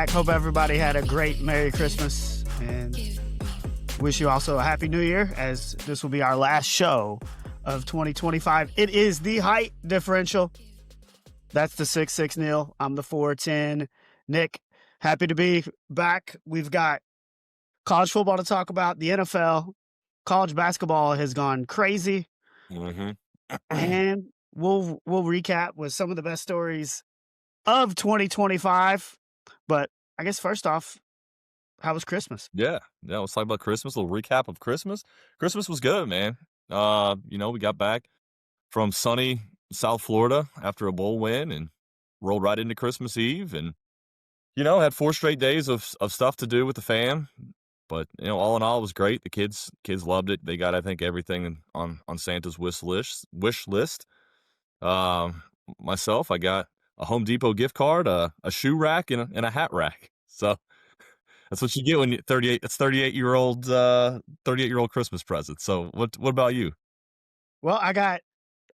back. Hope everybody had a great Merry Christmas and wish you also a Happy New Year, as this will be our last show of 2025. It is the Height Differential. That's the 6'6" Neil. I'm the 4'10" Nick. Happy to be back. We've got college football to talk about, the NFL. College basketball has gone crazy. And we'll recap with some of the best stories of 2025. But I guess first off, how was Christmas? Yeah, let's talk about Christmas. A little recap of Christmas. Christmas was good, man. We got back from sunny South Florida after a bowl win and rolled right into Christmas Eve, and had 4 straight days of stuff to do with the fam. But all in all, it was great. The kids loved it. They got, I think, everything on Santa's wish list. Myself, I got a Home Depot gift card, a shoe rack, and a hat rack. So that's what you get when you're 38. It's 38-year-old Christmas present. So what about you? Well, I got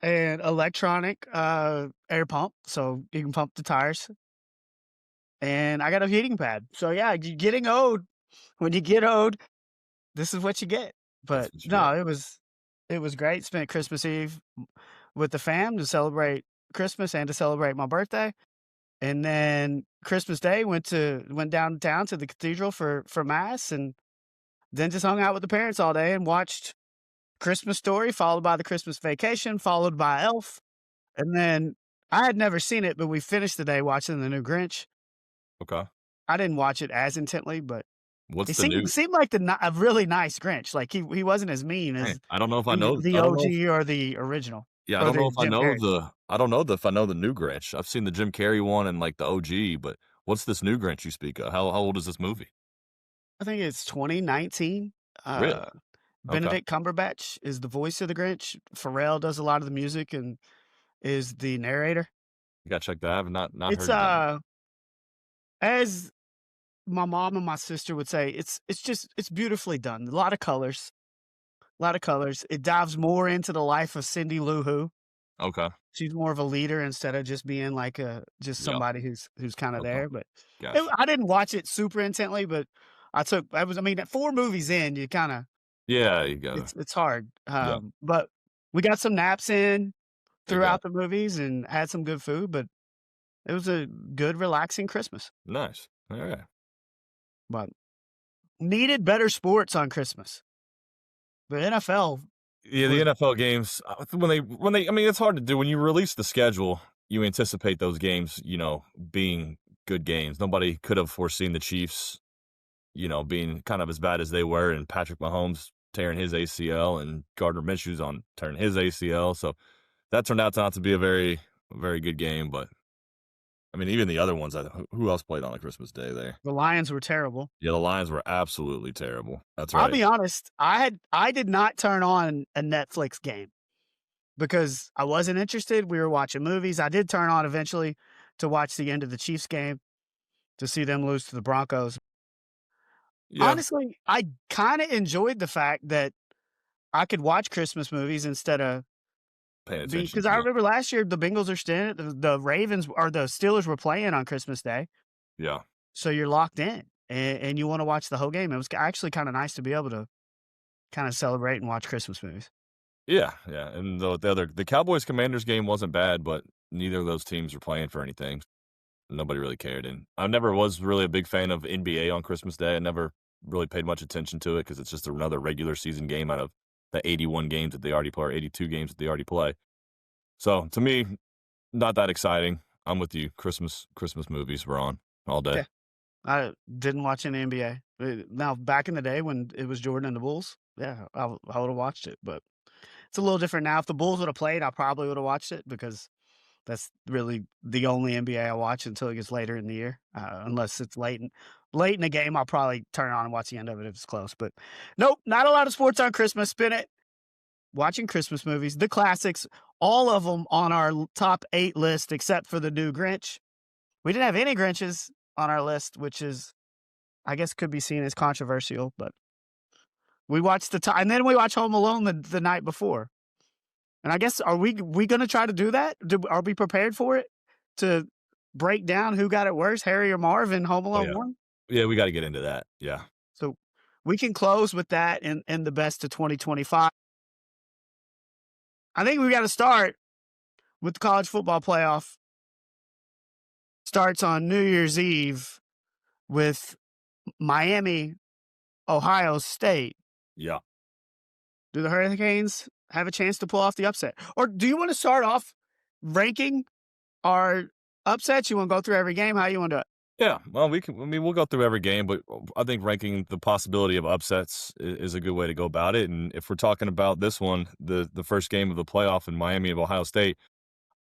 an electronic air pump, so you can pump the tires. And I got a heating pad. So yeah, you're getting old. When you get old, this is what you get. But no, it was great. Spent Christmas Eve with the fam to celebrate Christmas and to celebrate my birthday. And then Christmas Day went downtown to the cathedral for mass, and then just hung out with the parents all day and watched Christmas Story, followed by the Christmas Vacation, followed by Elf. And then I had never seen it, but we finished the day watching the new Grinch. Okay. I didn't watch it as intently, but What's it seemed like a really nice Grinch. Like he wasn't as mean as I don't know if I know the OG or the original. Yeah, I don't know if I know if I know the new Grinch. I've seen the Jim Carrey one and like the OG, but what's this new Grinch you speak of? How old is this movie? I think it's 2019. Really? Benedict Cumberbatch is the voice of the Grinch. Pharrell does a lot of the music and is the narrator. You gotta check that. I have not It's heard of that. As my mom and my sister would say, it's beautifully done. A lot of colors. It dives more into the life of Cindy Lou Who. Okay. She's more of a leader instead of just being like somebody who's kind of there. But Gotcha. I didn't watch it super intently, but at 4 movies in, you kind of you got it. It's hard. But we got some naps in throughout the movies and had some good food. But it was a good, relaxing Christmas. Nice. All right. But needed better sports on Christmas. The NFL. Yeah, the NFL games, when they, I mean, it's hard to do. When you release the schedule, you anticipate those games, being good games. Nobody could have foreseen the Chiefs, being kind of as bad as they were, and Patrick Mahomes tearing his ACL and Gardner Minshew's on tearing his ACL. So that turned out not to be a very, very good game. But I mean, even the other ones, who else played on a Christmas Day there? The Lions were terrible. Yeah, the Lions were absolutely terrible. That's right. I'll be honest. I did not turn on a Netflix game because I wasn't interested. We were watching movies. I did turn on eventually to watch the end of the Chiefs game to see them lose to the Broncos. Yeah. Honestly, I kind of enjoyed the fact that I could watch Christmas movies instead of paying attention. Because I remember last year the Bengals the Ravens or the Steelers were playing on Christmas Day. Yeah. So you're locked in and you want to watch the whole game. It was actually kind of nice to be able to kind of celebrate and watch Christmas movies. Yeah. And the Cowboys Commanders game wasn't bad, but neither of those teams were playing for anything. Nobody really cared. And I never was really a big fan of NBA on Christmas Day. I never really paid much attention to it because it's just another regular season game out of the 81 games that they already play, or 82 games that they already play. So to me, not that exciting. I'm with you. Christmas movies were on all day. Yeah. I didn't watch any NBA. Now, back in the day when it was Jordan and the Bulls, yeah, I would have watched it. But it's a little different now. If the Bulls would have played, I probably would have watched it because that's really the only NBA I watch until it gets later in the year. Unless it's late in the game, I'll probably turn on and watch the end of it if it's close. But nope, not a lot of sports on Christmas. Spin it. Watching Christmas movies, the classics, all of them on our top 8 list except for the new Grinch. We didn't have any Grinches on our list, which is, I guess, could be seen as controversial. But we watched and then we watched Home Alone the night before. And I guess, are we going to try to do that? Are we prepared for it to break down who got it worse, Harry or Marv in Home Oh, Alone yeah. 1? Yeah, we gotta get into that. Yeah. So we can close with that in the best of 2025. I think we got to start with the college football playoff. Starts on New Year's Eve with Miami, Ohio State. Yeah. Do the Hurricanes have a chance to pull off the upset? Or do you want to start off ranking our upsets? You want to go through every game? How you want to do it? Yeah, well, we'll go through every game, but I think ranking the possibility of upsets is a good way to go about it, and if we're talking about this one, the first game of the playoff in Miami of Ohio State,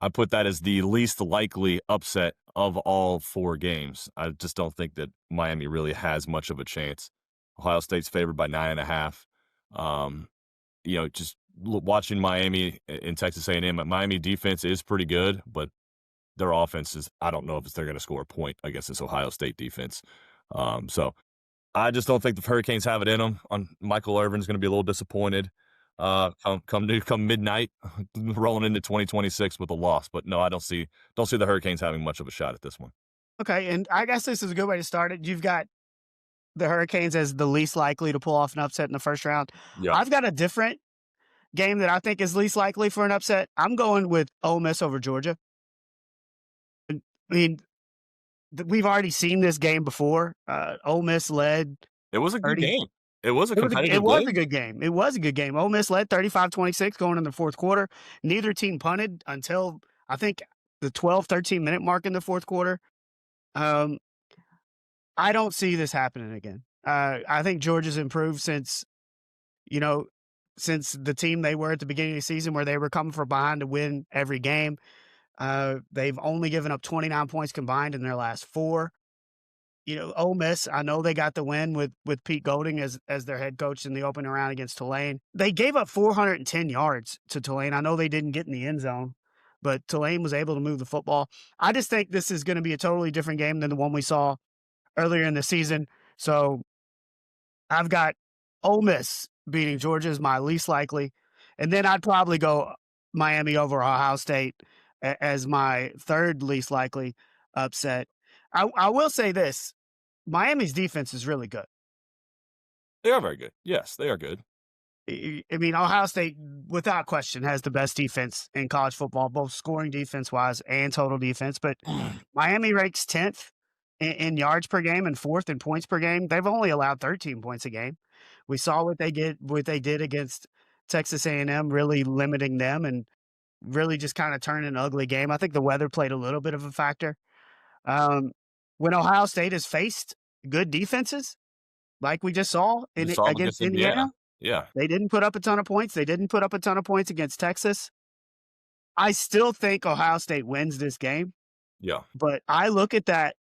I put that as the least likely upset of all 4 games. I just don't think that Miami really has much of a chance. Ohio State's favored by 9.5. Um, just watching Miami in Texas A&M, Miami defense is pretty good, but their offense is, I don't know if they're going to score a point against this Ohio State defense. So I just don't think the Hurricanes have it in them. Michael Irvin's going to be a little disappointed come midnight, rolling into 2026 with a loss. But no, I don't see the Hurricanes having much of a shot at this one. Okay, and I guess this is a good way to start it. You've got the Hurricanes as the least likely to pull off an upset in the first round. Yeah, I've got a different game that I think is least likely for an upset. I'm going with Ole Miss over Georgia. I mean, we've already seen this game before. Ole Miss led it was a good 30. game. It was a It competitive was a game. good game. It was a good game. Ole Miss led 35-26 going in the fourth quarter. Neither team punted until I think the 12, 13-minute mark in the fourth quarter. Um, I don't see this happening again. I think Georgia's improved you know, since the team they were at the beginning of the season where they were coming from behind to win every game. They've only given up 29 points combined in their last 4. Ole Miss, I know they got the win with Pete Golding as their head coach in the opening round against Tulane. They gave up 410 yards to Tulane. I know they didn't get in the end zone, but Tulane was able to move the football. I just think this is going to be a totally different game than the one we saw earlier in the season. So I've got Ole Miss beating Georgia is my least likely, and then I'd probably go Miami over Ohio State as my third least likely upset. I will say this: Miami's defense is really good. They are very good. Yes, they are good. I mean, Ohio State, without question, has the best defense in college football, both scoring defense wise and total defense. But Miami ranks 10th in yards per game and 4th in points per game. They've only allowed 13 points a game. We saw what they did against Texas A&M, really limiting them and really just kind of turning an ugly game. I think the weather played a little bit of a factor. Um, when Ohio State has faced good defenses, like we just saw You saw them against against Indiana. Indiana, Yeah, they didn't put up a ton of points. They didn't put up a ton of points against Texas. I still think Ohio State wins this game, yeah. but I look at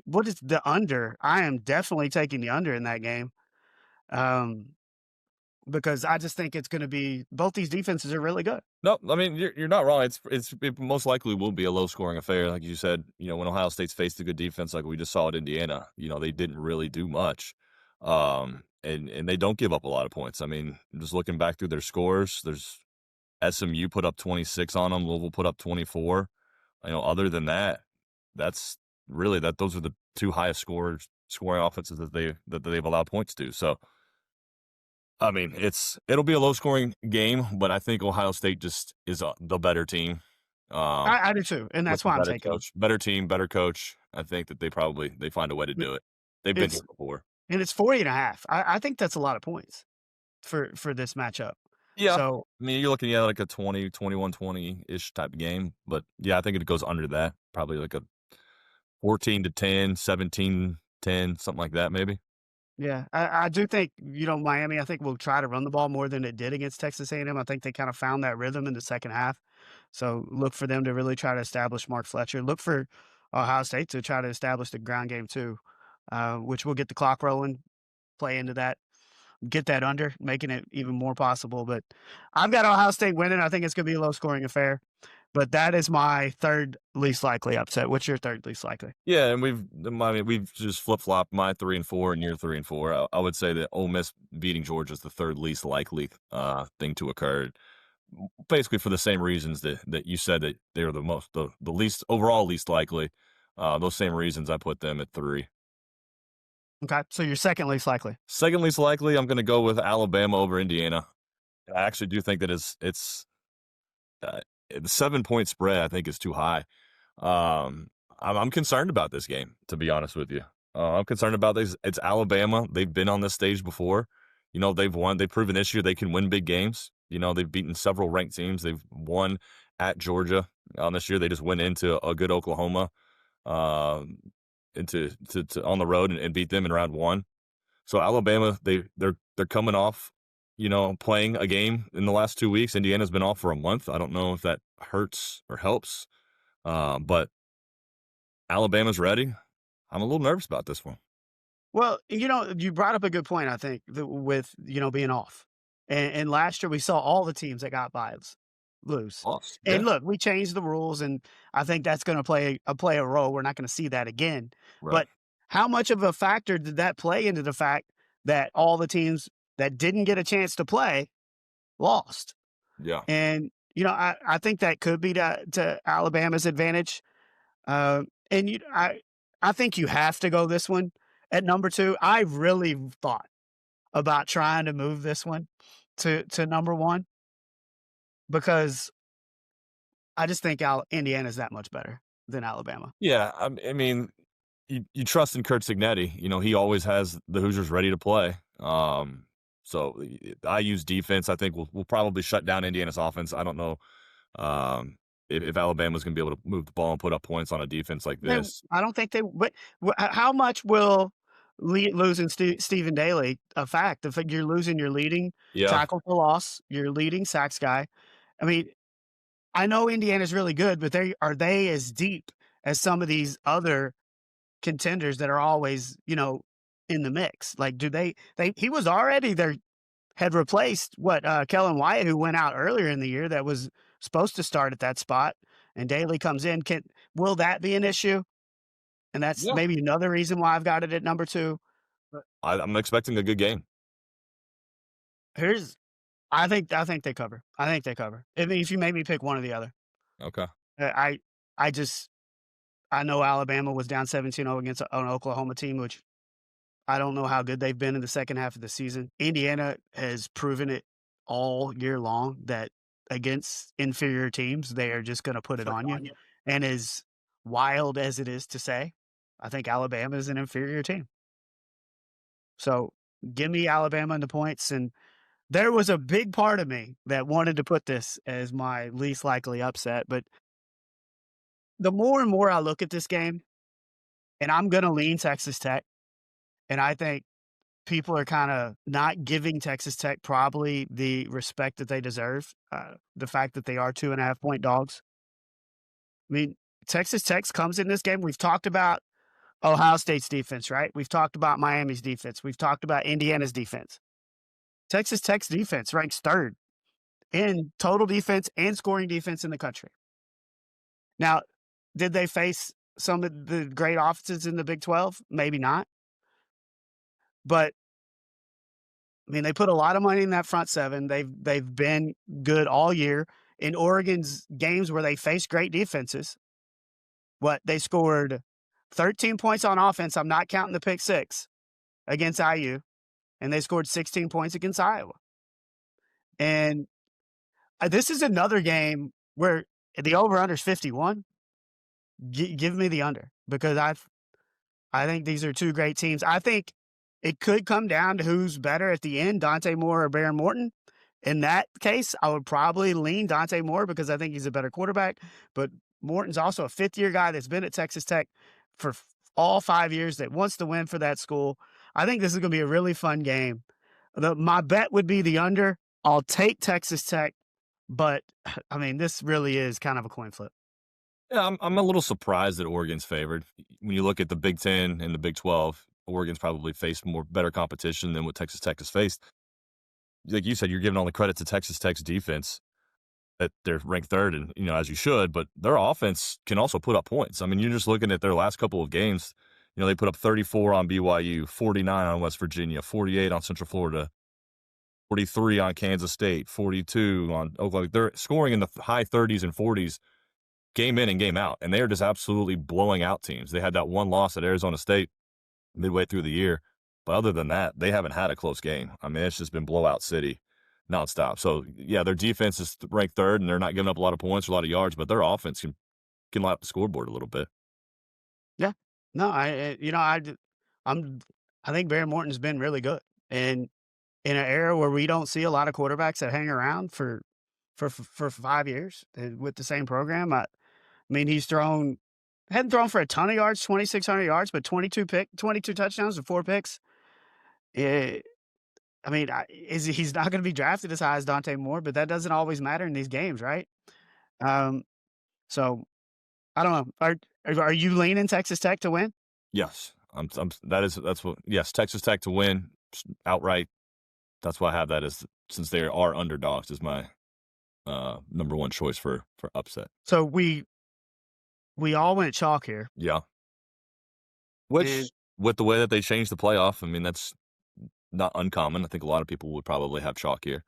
what is the under? I am definitely taking the under in that game. Um, because I just think it's going to be both these defenses are really good. No, I mean you're not wrong. It most likely will be a low scoring affair, like you said. When Ohio State's faced a good defense, like we just saw at Indiana, they didn't really do much, and they don't give up a lot of points. I mean, just looking back through their scores, there's SMU put up 26 on them, Louisville put up 24. Other than that, that's really that. Those are the 2 highest scoring offenses that they've allowed points to. So I mean, it'll be a low scoring game, but I think Ohio State just is the better team. Um, I do too, and with that's the why I'm better taking them. coach, better team, better coach. I think that they find a way to do it. They've been here It's before. and it's 40.5. I think that's a lot of points for this matchup. Yeah. So I mean, you're looking at like a 20, 21-20-ish type of game, but yeah, I think it goes under that. Probably like a 14-10, 17-10, something like that, maybe. yeah, I do think, Miami, I think will try to run the ball more than it did against Texas A&M. I think they kind of found that rhythm in the second half. So look for them to really try to establish Mark Fletcher. Look for Ohio State to try to establish the ground game too, which will get the clock rolling, play into that, get that under, making it even more possible. But I've got Ohio State winning. I think it's going to be a low scoring affair. But that is my third least likely upset. What's your third least likely? Yeah, and we've just flip flopped my 3-4 and your 3-4. I would say that Ole Miss beating Georgia is the third least likely thing to occur. basically for the same reasons that you said that they were the least overall least likely. Those same reasons I put them at 3. Okay, so you're second least likely. Second least likely, I'm gonna go with Alabama over Indiana. I actually do think that uh, the 7-point spread, I think, is too high. I'm concerned about this game, to be honest with you. I'm concerned about this. It's Alabama. They've been on this stage before. They've won. They've proven this year they can win big games. They've beaten several ranked teams. They've won at Georgia this year. They just went into a good Oklahoma, um, into to on the road and beat them in round 1. So Alabama, they're coming off, playing a game in the last 2 weeks. Indiana's been off for a month. I don't know if that hurts or helps, but Alabama's ready. I'm a little nervous about this one. Well, you brought up a good point, I think, with, being off. And last year we saw all the teams that got byes lose. Lost, And yeah, look, we changed the rules, and I think that's going to play a role. We're not going to see that again. right, But how much of a factor did that play into the fact that all the teams that didn't get a chance to play lost? yeah, And I think that could be to Alabama's advantage. And I think you have to go this one at number 2. I really thought about trying to move this one to number 1 because I just think Indiana's that much better than Alabama. yeah. I mean, you trust in Kurt Signetti. He always has the Hoosiers ready to play. So I use defense. I think we'll probably shut down Indiana's offense. I don't know if Alabama's going to be able to move the ball and put up points on a defense like They this. I don't think they but how much will losing Stephen Daly affect? The fact you're losing your leading Yeah, tackle for loss, your leading sacks guy. I mean, I know Indiana's really good, but are they as deep as some of these other contenders that are always, in the mix? Like, do they he was already there had replaced Kellen Wyatt, who went out earlier in the year that was supposed to start at that spot, and Daly comes in. Will that be an issue? And that's yeah. maybe another reason why I've got it at number 2. But I'm expecting a good game. here's I think they cover. I think they cover. I mean, if you made me pick one or the other. Okay. I just I know Alabama was down 17-0 against an Oklahoma team, which I don't know how good they've been in the second half of the season. Indiana has proven it all year long that against inferior teams, they are just gonna put it on you. And as wild as it is to say, I think Alabama is an inferior team. So, give me Alabama in the points, and there was a big part of me that wanted to put this as my least likely upset, but the more and more I look at this game, and I'm gonna lean Texas Tech, and I think people are kinda not giving Texas Tech probably the respect that they deserve, the fact that they are 2.5-point dogs. I mean, Texas Tech comes in this game, we've talked about Ohio State's defense, right? We've talked about Miami's defense. We've talked about Indiana's defense. Texas Tech's defense ranks 3rd in total defense and scoring defense in the country. Now, did they face some of the great offenses in the Big 12? Maybe not. But I mean, they put a lot of money in that front 7. They've been good all year. In Oregon's games where they faced great defenses, they scored 13 points on offense. I'm not counting the pick 6 against IU, and they scored 16 points against Iowa. And this is another game where the over/under is 51. Give me the under because I think these are 2 great teams. I think it could come down to who's better at the end, Dante Moore or Bear Morton. In that case, I would probably lean Dante Moore because I think he's a better quarterback. But Morton's also a 5th-year guy that's been at Texas Tech for all 5 years that wants to win for that school. I think this is going to be a really fun game. My bet would be the under. I'll take Texas Tech, but I mean, this really is kind of a coin flip. Yeah, I'm a little surprised that Oregon's favored. When you look at the Big Ten and the Big 12, Oregon's probably faced more better competition than what Texas Tech has faced. Like you said, you're giving all the credit to Texas Tech's defense that they're ranked 3rd, and as you should, but their offense can also put up points. I mean, you're just looking at their last couple of games. They put up 34 on BYU, 49 on West Virginia, 48 on Central Florida. 43 on Kansas State, 42 on Oklahoma. They're scoring in the high 30s and 40s game in and game out, and they're just absolutely blowing out teams. They had that one loss at Arizona State midway through the year, but other than that, they haven't had a close game. I mean, it's just been blowout city nonstop. So, yeah, their defense is ranked third, and they're not giving up a lot of points or a lot of yards, but their offense can light up the scoreboard a little bit. Yeah. No, I'm I think Barry Morton's been really good, and in an era where we don't see a lot of quarterbacks that hang around for 5 years, with the same program, I mean, he's thrown hadn't thrown for a ton of yards, 2,600 yards, but 22 touchdowns and 4 picks. Eh, I mean, he's not gonna be drafted as high as Dante Moore, but that doesn't always matter in these games, right? Um, so I don't know. Are you leaning Texas Tech to win? Yes, that's what. Yes, Texas Tech to win outright. That's why I have that as since they are underdogs is my number one choice for upset. So we all went chalk here, Yeah, and which with the way that they changed the playoff, I mean that's not uncommon. I think a lot of people would probably have chalk here.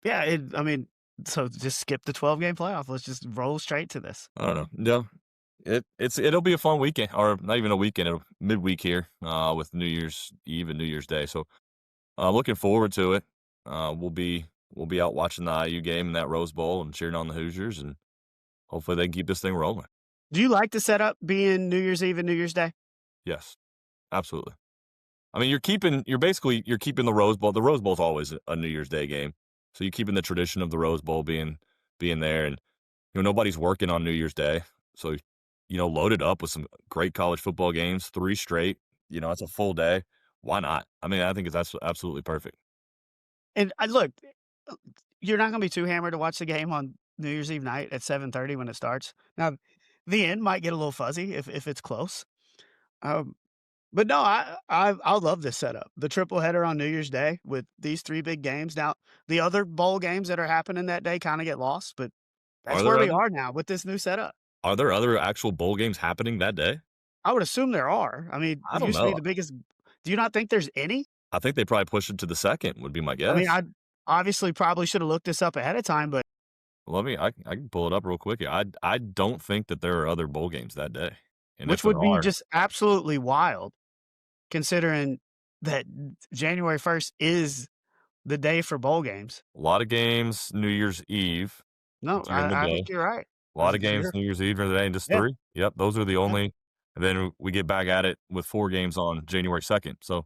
yeah, I mean, so just skip the 12-game playoff. Let's just roll straight to this. I don't know. Yeah, it'll be a fun weekend, or not even a weekend, it'll midweek here with New Year's Eve and New Year's Day. So looking forward to it. We'll be out watching the IU game in that Rose Bowl and cheering on the Hoosiers, and hopefully they can keep this thing rolling. Do you like the setup being New Year's Eve and New Year's Day? Yes, absolutely. I mean, you're keeping the Rose Bowl. The Rose Bowl's always a New Year's Day game, so you're keeping the tradition of the Rose Bowl being there, and nobody's working on New Year's Day, so loaded up with some great college football games, 3 straight. It's a full day. Why not? I mean, I think it's absolutely perfect. And I look, you're not gonna be too hammered to watch the game on New Year's Eve night at 7:30 when it starts. Now, the end might get a little fuzzy if it's close. Um, but no, I love this setup. The triple header on New Year's Day with these 3 big games. Now, the other bowl games that are happening that day kinda get lost, but Are that's there where we other are now with this new setup. are there other actual bowl games happening that day? I would assume there are. I mean, I it don't used to be know. the biggest. Do you not think there's any? I think they probably pushed it to the second would be my I mean, guess. I obviously probably should have looked this up ahead of time, but I can pull it up real quick here. I don't think that there are other bowl games that day, and if which there would be are, just absolutely wild considering that January 1st is the day for bowl games. a lot of games New Year's Eve No, during the I day. think you're right. A lot of games You're New Year's Eve during the day, and just yeah, 3. Yep, those are the yeah. only, and then we get back at it with 4 games on January 2nd. So,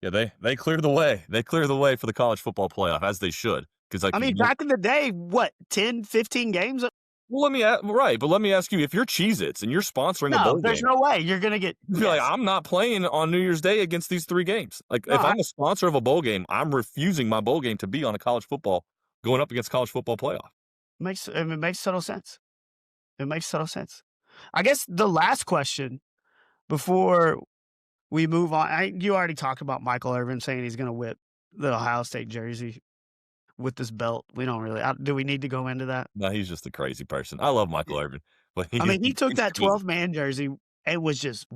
yeah, they clear the way. They clear the way for the college football playoff, as they should, 'cause, like, I mean, back in the day, what, 10, 15 games? well, let me ask you, if you're Cheez-Its and you're sponsoring a No, bowl there's game, no way you're gonna get you'd be like, yes. "I'm not playing on New Year's Day against these 3 games." Like, No, if I'm a sponsor of a bowl game, I'm refusing my bowl game to be on a college football going up against college football playoff. it makes total sense. It makes total sense. I guess the last question before we move on, you already talked about Michael Irvin saying he's gonna whip the Ohio State jersey with this belt. We don't really do we need to go into that? No, he's just a crazy person. I love Michael Irvin, but I mean, he took he's that crazy. 12-man jersey and was just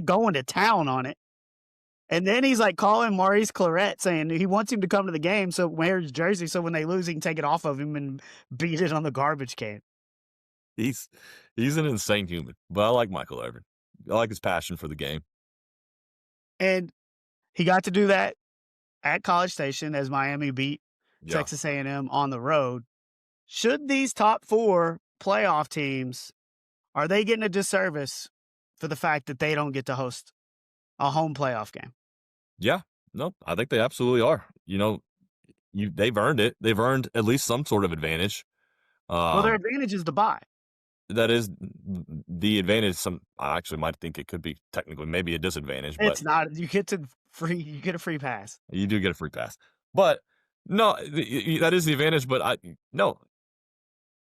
going to town on it. And then he's like calling Maurice Claret saying he wants him to come to the game, so wear his jersey so when they lose, he can take it off of him and beat it on the garbage can. He's he's an insane human, but I like Michael Irvin. I like his passion for the game. And he got to do that at College Station as Miami beat Yeah. Texas A&M on the road. Should these top 4 playoff teams, are they getting a disservice for the fact that they don't get to host a home playoff game? Yeah. No, I think they absolutely are. They've earned it. They've earned at least some sort of advantage. Well, their Um, advantage is the bye. that is the advantage. I actually might think it could be technically maybe a disadvantage, but It's not. You get a free pass. you do get a free pass. But no, that is the advantage. But no,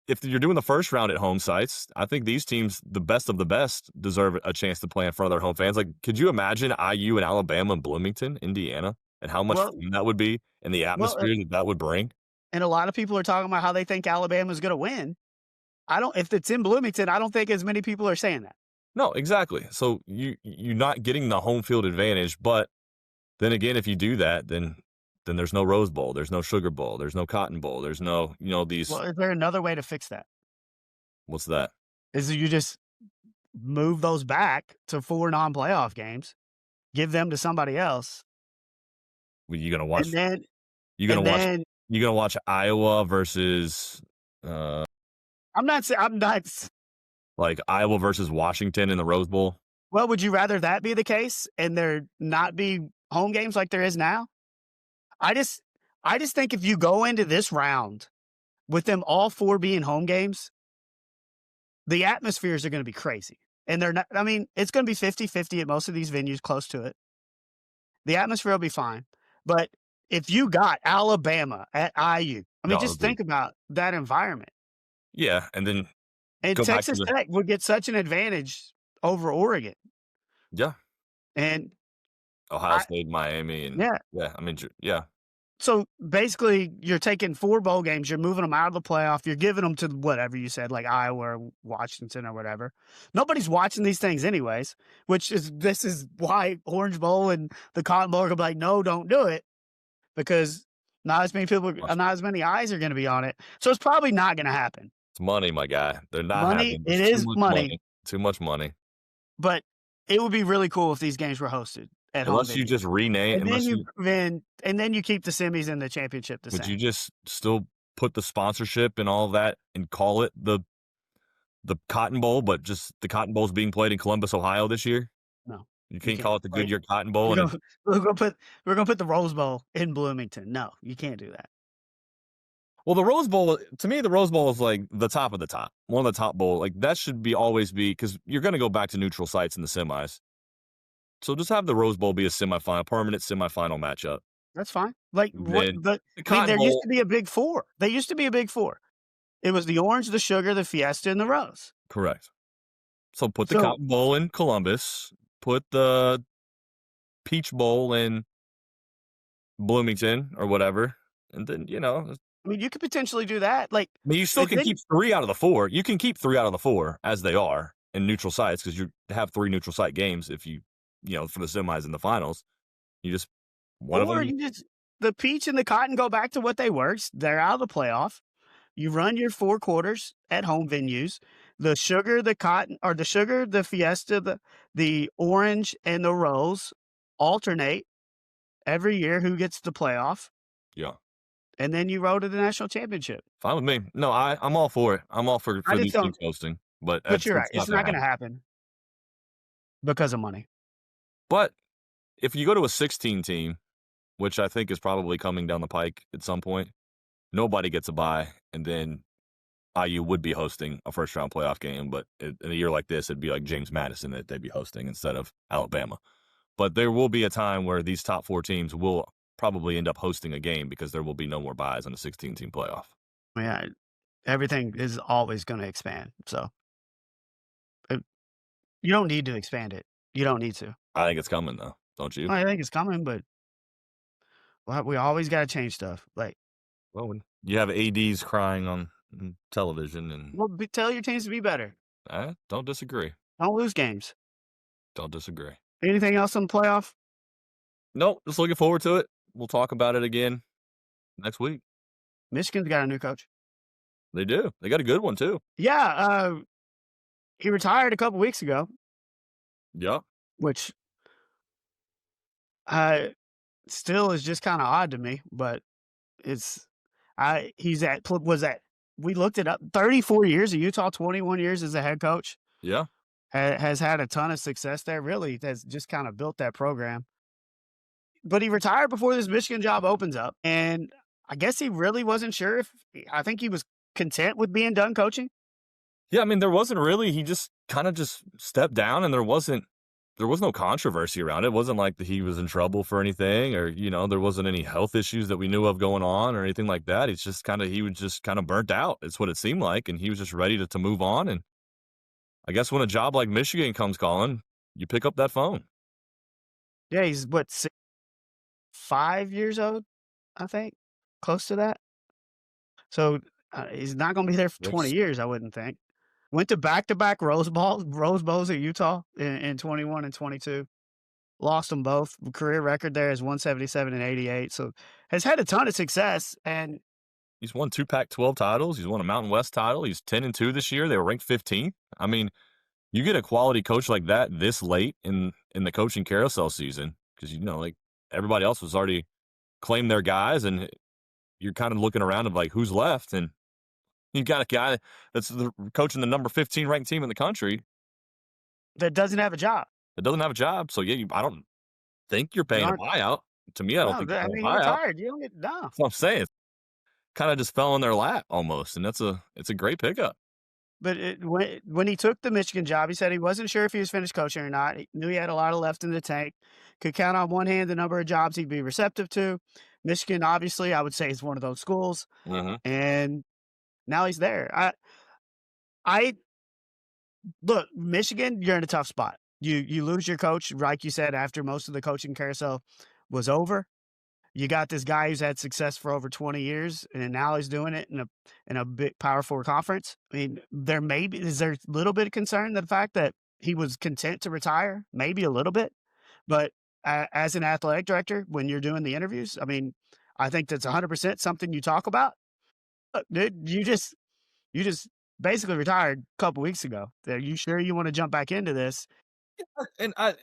if you're doing the first round at home sites, I think these teams, the best of the best, deserve a chance to play in front of their home fans. Like, could you imagine IU and Alabama and Bloomington, Indiana, and how much Well, fun that would be and the well, atmosphere that would bring? and a lot of people are talking about how they think Alabama's gonna win. I don't if it's in Bloomington, I don't think as many people are saying that. No, exactly. So you're not getting the home field advantage, but then again, if you do that, then then there's no Rose Bowl, there's no Sugar Bowl, there's no Cotton Bowl, there's no, these Well, is there another way to fix that? what's that? Is you just move those back to 4 non-playoff games, give them to somebody else, Well, you gonna and watch then you gonna and watch then you gonna watch Iowa versus, uh, I'm not s like, Iowa versus Washington in the Rose Bowl? well, would you rather that be the case and there not be home games like there is now? I just I just think if you go into this round with them all 4 being home games, the atmospheres are gonna be crazy, and they're not I mean, it's gonna be 50-50 at most of these venues close to it. The atmosphere will be fine, but if you got Alabama at IU, I mean, No, just think about that environment, yeah, and then and go back to Texas the Tech would get such an advantage over Oregon, yeah, and Ohio I State, Miami, and yeah. yeah, I mean, yeah. So, basically, you're taking 4 bowl games, you're moving them out of the playoff, you're giving them to whatever you said, like Iowa or Washington or whatever. Nobody's watching these things anyways, which is this is why Orange Bowl and the Cotton Bowl are gonna be like, "No, don't do it," because not as many people Much not as many eyes are gonna be on it. So, it's probably not gonna happen. It's money, my guy. They're not Money, having it there's too is much money, money, too much money. but it would be really cool if these games were hosted at home Unless you venues. just rename And then unless you you and then you keep the semis and the championship the would you same. just still put the sponsorship and all of that and call it the Cotton Bowl, but just the Cotton Bowl's being played in Columbus, Ohio this year? No, You you can't can't. call it the Like, Goodyear Cotton Bowl we're and it gonna we're gonna put we're gonna put the Rose Bowl in Bloomington. No, you can't do that. well, the Rose Bowl to me, the Rose Bowl is like the top of the top. One of the top bowl. Like that should be always be because you're gonna go back to neutral sites in the semis. So just have the Rose Bowl be a semifinal, permanent semifinal matchup. That's fine. Like, what Then the the I mean, Cotton there used Bowl to be a big 4. There used to be a big 4. It was the orange, the sugar, the fiesta, and the rose. correct. So put the So, Cotton Bowl in Columbus, put the Peach Bowl in Bloomington or whatever, and then, I mean, you could potentially do that. Like, I mean, you still and can then keep 3 out of the 4. You can keep 3 out of the 4 as they are in neutral sites because you have 3 neutral site games if for the semis and the finals. You just one of or them you just the peach and the cotton go back to what they were. They're out of the playoff. You run your 4 quarters at home venues. The sugar, the cotton or the sugar, the fiesta, the orange, and the rose alternate every year who gets the playoff, yeah, and then you roll to the national championship. fine with me. No, I'm all for it. I'm all for I just these don't teams hosting, but but you're right, it's it's not gonna not gonna happen. happen because of money. But if you go to a 16 team, which I think is probably coming down the pike at some point, nobody gets a bye, and then IU would be hosting a first round playoff game, but in a year like this, it'd be like James Madison that they'd be hosting instead of Alabama. But there will be a time where these top 4 teams will probably end up hosting a game because there will be no more buys in a 16-team playoff. Yeah, everything is always gonna expand, so, uh, you don't need to expand it. You don't need to. I think it's coming though, don't you? I think it's coming, but we always gotta change stuff. Like, Well, when you have ADs crying on television, and well, tell your teams to be better. I don't disagree. Don't lose games. Don't disagree. Anything else on the playoff? Nope, just looking forward to it. We'll talk about it again next week. Michigan's got a new coach. They do. They got a good one too. Yeah, he retired a couple weeks ago, Yep. which, uh, still is just kinda odd to me, but it's he's at was at we looked it up, 34 years at Utah, 21 years as a head coach, Yeah. has had a ton of success there, really has just kinda built that program. But he retired before this Michigan job opens up, and I guess he really wasn't sure if I think he was content with being done coaching. Yeah, I mean, there wasn't really he just kinda just stepped down and there was no controversy around it. It wasn't like that he was in trouble for anything or, there wasn't any health issues that we knew of going on or anything like that. He was just kinda burnt out. It's what it seemed like, and he was just ready to move on, and I guess when a job like Michigan comes calling, you pick up that phone. Yeah, he's what, 5 years old, I think? Close to that? So, he's not gonna be there for 20 Yes. years, I wouldn't think. Went to back-to-back Rose Bowls at Utah in 21 and 22. lost them both. Career record there is 177 and 88. So has had a ton of success. And He's won 2 Pac-12 titles. He's won a Mountain West title. He's 10-2 this year. They were ranked 15th. I mean, you get a quality coach like that this late in the coaching carousel season because like everybody else was already claimed their guys, and you're kind of looking around of like who's left, and you got a guy that's coaching the number 15 ranked team in the country that doesn't have a job. that doesn't have a job. So yeah, I don't think you're You paying a aren't, buyout. To me, I don't no, think you're I paying mean, a he buyout. retired. You don't get, no. That's what I'm saying. Kind of just fell in their lap almost, and it's a great pickup. But when he took the Michigan job, he said he wasn't sure if he was finished coaching or not. He knew he had a lot of left in the tank. Could count on one hand the number of jobs he'd be receptive to. Michigan, obviously, I would say is one of those schools, Mhm. and now he's there. I look, Michigan, you're in a tough spot. You lose your coach, like you said, after most of the coaching carousel was over. You got this guy who's had success for over 20 years, and now he's doing it in a big Power Four conference. I mean, is there a little bit of concern that the fact that he was content to retire, maybe a little bit, but as an athletic director, when you're doing the interviews, I mean, I think that's 100% something you talk about. Look, dude, you just basically retired a couple weeks ago. Are you sure you want to jump back into this? And I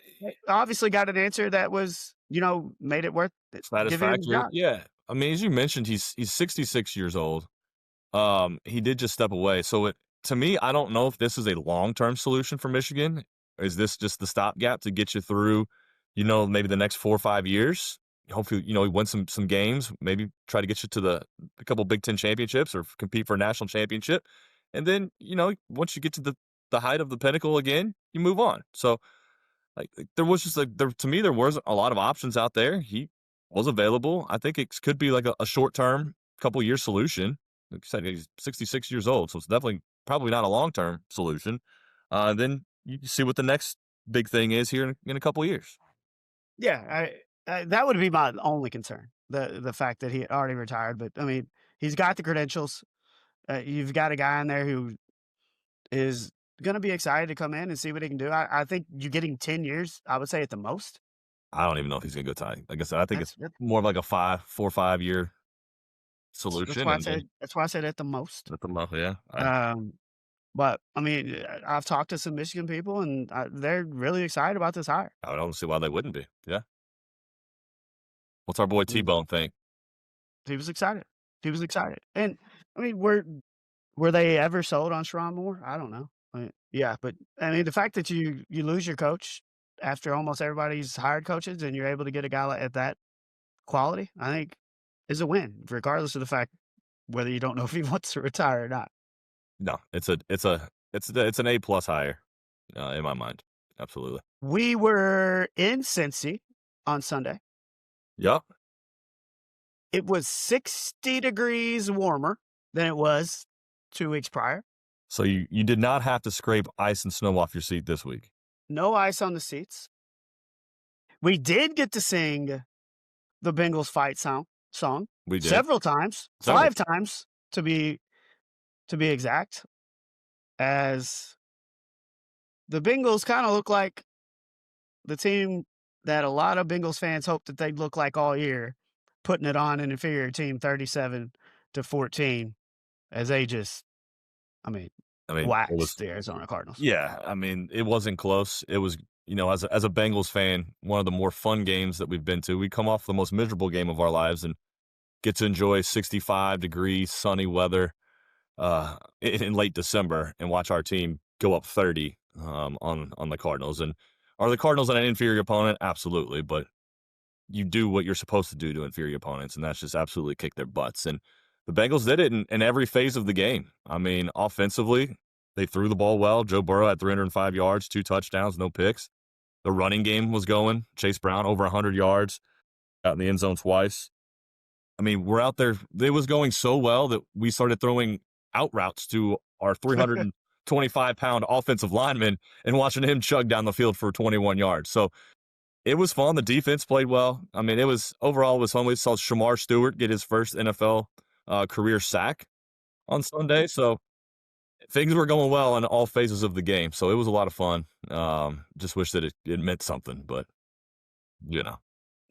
Obviously, got an answer that was, made it worth it, giving him the satisfactory. job. Yeah. I mean, as you mentioned, he's 66 years old. He did just step away. So to me, I don't know if this is a long-term solution for Michigan. Is this just the stopgap to get you through, maybe the next 4 or 5 years? Hopefully, he wins some games, maybe try to get you to a couple Big Ten championships or compete for a national championship. And then, once you get to the height of the pinnacle again, you move on. So there was just to me, there was a lot of options out there. He was available. I think it could be like a short term, couple year solution. Like I said, he's 66 years old, so it's definitely probably not a long term solution. Then you see what the next big thing is here in a couple years. Yeah, that would be my only concern, the fact that he had already retired, but, I mean, he's got the credentials. You've got a guy in there who is gonna be excited to come in and see what he can do. I think you're getting 10 years, I would say at the most. I don't even know if he's gonna go tie. Like I said, I think That's it's that's more of like a 5 4 or 5 year that's solution, why I and said then that's why I said at the most. let them know. Yeah, Um, but, I mean, I've talked to some Michigan people, and, they're really excited about this hire. I don't see why they wouldn't be. Yeah. What's our boy T Mm, Bone think? he was excited. He was excited, and, I mean, were they ever sold on Sharon Moore? I don't know. Yeah, but I mean, the fact that you lose your coach after almost everybody's hired coaches and you're able to get a guy at that quality, I think is a win, regardless of the fact whether you don't know if he wants to retire or not. No, it's an A plus hire, in my mind. Absolutely. We were in Cincy on Sunday. Yep. It was 60 degrees warmer than it was 2 weeks prior. So you did not have to scrape ice and snow off your seat this week. No ice on the seats. We did get to sing the Bengals fight song We did several times, several. 5 times to be exact, as the Bengals kinda look like the team that a lot of Bengals fans hope that they'd look like all year, putting it on an inferior team 37-14 as they just, I mean, I mean, it waxed was the Arizona Cardinals. yeah. I mean, it wasn't close. It was as a Bengals fan, one of the more fun games that we've been to. We come off the most miserable game of our lives and get to enjoy 65-degree sunny weather in late December and watch our team go up 30 on the Cardinals. And are the Cardinals an inferior opponent? Absolutely, but you do what you're supposed to do to inferior opponents, and that's just absolutely kick their butts. And the Bengals did it in every phase of the game. I mean, offensively, they threw the ball well. Joe Burrow had 305 yards, 2 touchdowns, no picks. The running game was going. Chase Brown over 100 yards, out in the end zone twice. I mean, we're out there. It was going so well that we started throwing out routes to our 325-pound offensive lineman and watching him chug down the field for 21 yards. So it was fun. The defense played well. I mean, overall it was fun. We saw Shamar Stewart get his first NFL career sack on Sunday. So things were going well in all phases of the game. So it was a lot of fun. Just wish that it meant something, but You know,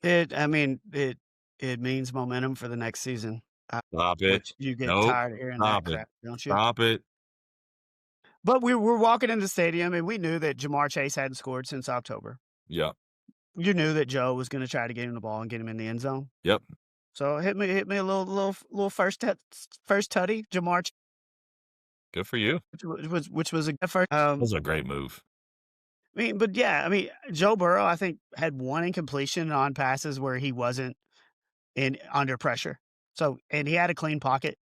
I mean, it means momentum for the next season, stop it. which you get Nope. tired of hearing that Stop it. crap, don't you? Stop it. But we were walking in the stadium, and we knew that Jamar Chase hadn't scored since October. Yeah. You knew that Joe was gonna try to get him the ball and get him in the end zone. Yep. So hit me a little first tutty, Jamar, Good for you. which was a good first. That was a great move. I mean, but yeah, I mean, Joe Burrow, I think, had one incompletion on passes where he wasn't in under pressure. So, and he had a clean pocket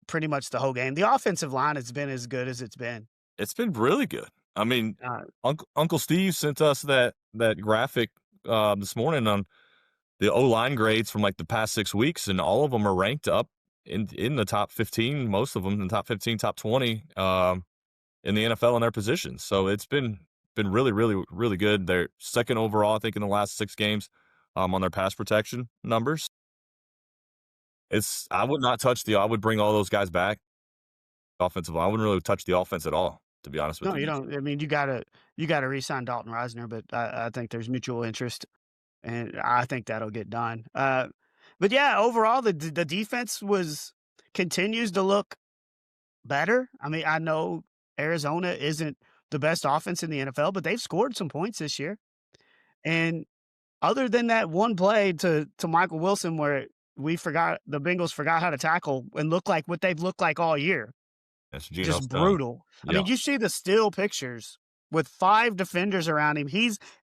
pretty much the whole game. The offensive line has been as good as it's been. It's been really good. I mean, Uh, Uncle Steve sent us that graphic this morning on the O-line grades from like the past 6 weeks, and all of them are ranked up in the top 15, most of them in the top 15, top 20 in the NFL in their positions. So it's been really, really, really good. They're second overall, I think, in the last 6 games on their pass protection numbers. I would not touch I would bring all those guys back. Offensive line. I wouldn't really touch the offense at all, to be honest with no, you. you don't. I mean, you gotta re-sign Dalton Reisner, but I think there's mutual interest, and I think that'll get done. But yeah, overall, the defense continues to look better. I mean, I know Arizona isn't the best offense in the NFL, but they've scored some points this year. And other than that one play to Michael Wilson where the Bengals forgot how to tackle and look like what they've looked like all year, That's Geno just Stone. brutal. I Yeah, mean, you see the still pictures with 5 defenders around him.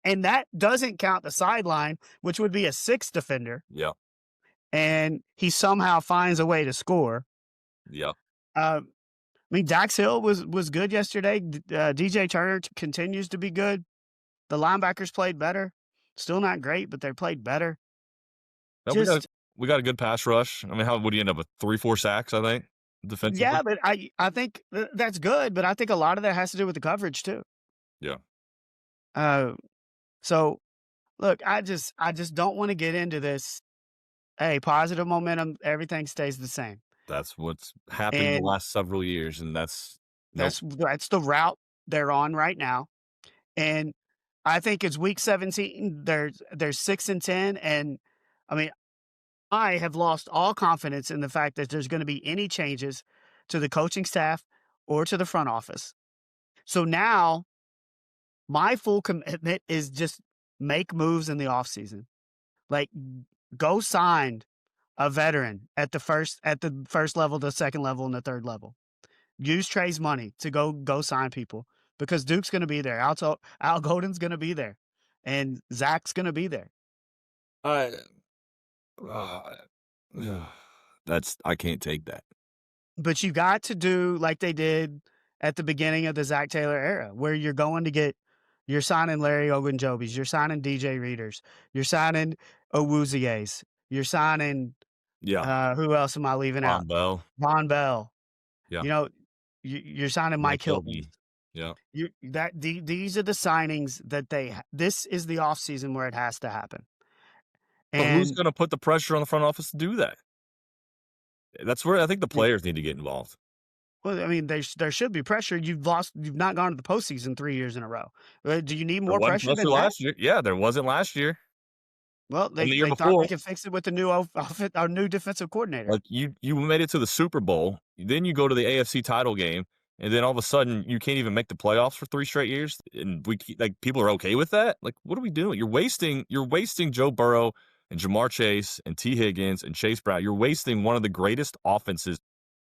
And that doesn't count the sideline, which would be a 6th defender, yeah, and he somehow finds a way to score. yeah. Uh, I mean, Dax Hill was good yesterday. DJ Turner continues to be good. The linebackers played better. Still not great, but they played better. No, Just we got a good pass rush. I mean, how would you end up with 3, 4 sacks, I think, defensively? yeah, but I think that's good, but I think a lot of that has to do with the coverage too. Yeah. Uh, so look, I just don't want to get into this. Hey, positive momentum, everything stays the same, That's what's happened the and last several years, and that's nope. that's the route they're on right now. And I think it's week 17. They're 6-10, and I mean, I have lost all confidence in the fact that there's going to be any changes to the coaching staff or to the front office. So now my full commitment is just make moves in the offseason. Like go sign a veteran at the first level, the second level, and the third level. Use Trey's money to go sign people because Duke's going to be there. Al Golden's going to be there, and Zach's going to be there. I uh, that's I can't take that. But you got to do like they did at the beginning of the Zach Taylor era, where you're signing Larry Ogunjobi's, you're signing DJ Readers, you're signing Owuzie's, you're signing Yeah. who else am I leaving out? Von Bell. Von Bell. Yeah. You know, you're signing Mike Mike Hilton. Hilton. Yeah. These are the signings that this is the offseason where it has to happen. But who's And gonna put the pressure on the front office to do that? That's where I think the it, players need to get involved. well, I mean, there should be pressure. You've not gone to the postseason 3 years in a row. Do you need There more wasn't pressure pressure than that? last year. Yeah, there wasn't last year Well, and the year they thought they before. could fix it with the new our new defensive coordinator. Like, you made it to the Super Bowl, then you go to the AFC title game, and then all of a sudden, you can't even make the playoffs for 3 straight years, and people are okay with that? Like, what are we doing? You're wasting Joe Burrow and Jamar Chase and T. Higgins and Chase Brown. You're wasting one of the greatest offenses,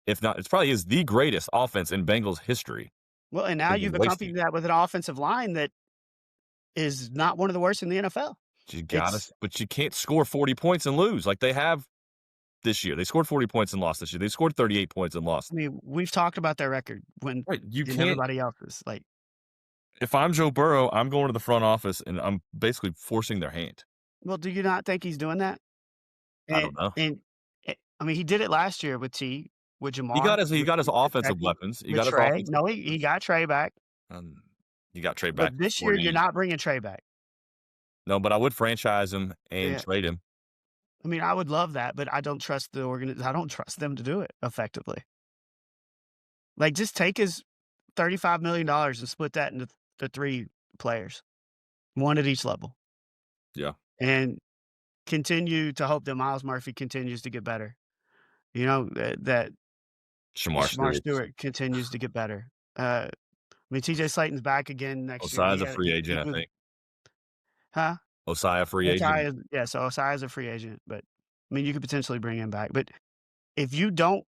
if not it probably is the greatest offense in Bengals history. Well, and now You're you've wasting accompanied it. that with an offensive line that is not one of the worst in the NFL. It's But you can't score 40 points and lose like they have this year. They scored 40 points and lost this year. They scored 38 points and lost. I mean, we've talked about their record when Right, you in can't. everybody else's. Like, If I'm Joe Burrow, I'm going to the front office and I'm basically forcing their hand. well, do you not think he's doing that? I And don't know. I mean, he did it last year with He got Jamar, his with offensive Becky, weapons. He with got his Trey. offensive No, he got Trey back, um, he got Trey but back this for year you're 48. not bringing Trey back. No, but I would franchise him and Yeah, trade him. I mean, I would love that, but I don't trust I don't trust them to do it effectively. Like, just take his $35 million and split that into the 3 players, 1 at each level. Yeah. and continue to hope that Miles Murphy continues to get better. You know, that Shamar Shamar Stewart's. Stewart continues to get better. I mean, TJ Slayton's back again next year. Osai's a free He agent, I was think. huh? Osai a free agent. Osai is yeah, so Osai is a free agent, but, I mean, you could potentially bring him back, but if you don't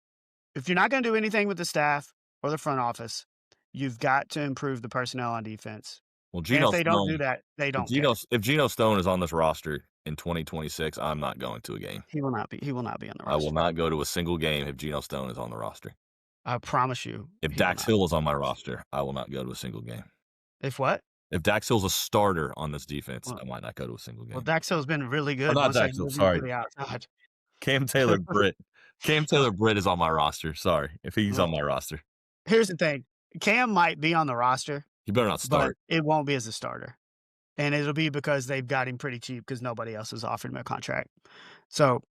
if you're not gonna do anything with the staff or the front office, you've got to improve the personnel on defense, Well, and if Geno they don't do Stone that, they if don't Geno care. if Geno Stone is on this roster in 2026, I'm not going to a game. He will not be on the I will roster. not go to a single game if Geno Stone is on the roster. I promise you, If he will Dax not be Hill on is on the my roster. roster, I will not go to a single game. If what? If Dax Hill's a starter on this defense, Well I might not go to a single well, game. Daxo's been really Oh, good not once they Dax Hill, move him to sorry. the outside. Cam Taylor Britt. Cam Taylor Britt is on my roster, sorry, if he's on Well, my roster. here's the thing, Cam might be on the roster, He better not but start. it won't be as a starter, and it'll be because they've got him pretty cheap because nobody else has offered him a contract. So,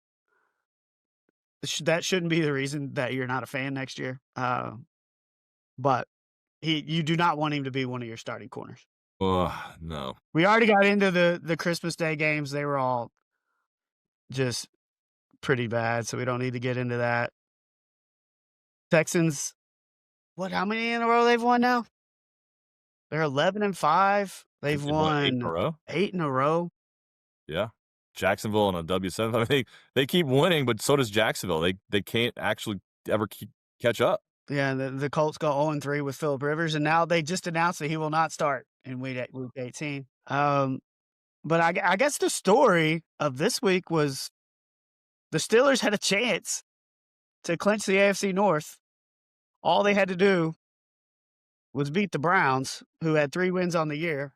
that shouldn't be the reason that you're not a fan next year, but you do not want him to be one of your starting corners. Ugh, no. We already got into the Christmas Day games, they were all just pretty bad, so we don't need to get into that. Texans, how many in a row they've won now? They're 11 and 5. I think They've they've won 8 in a won row? 8 in a row. Yeah. Jacksonville on a W7. I mean, they keep winning, but so does Jacksonville. They can't actually ever catch up. Yeah, the Colts go 0 and 3 with Philip Rivers, and now they just announced that he will not start in week 18. But I guess the story of this week was the Steelers had a chance to clinch the AFC North. All they had to do was beat the Browns, who had 3 wins on the year,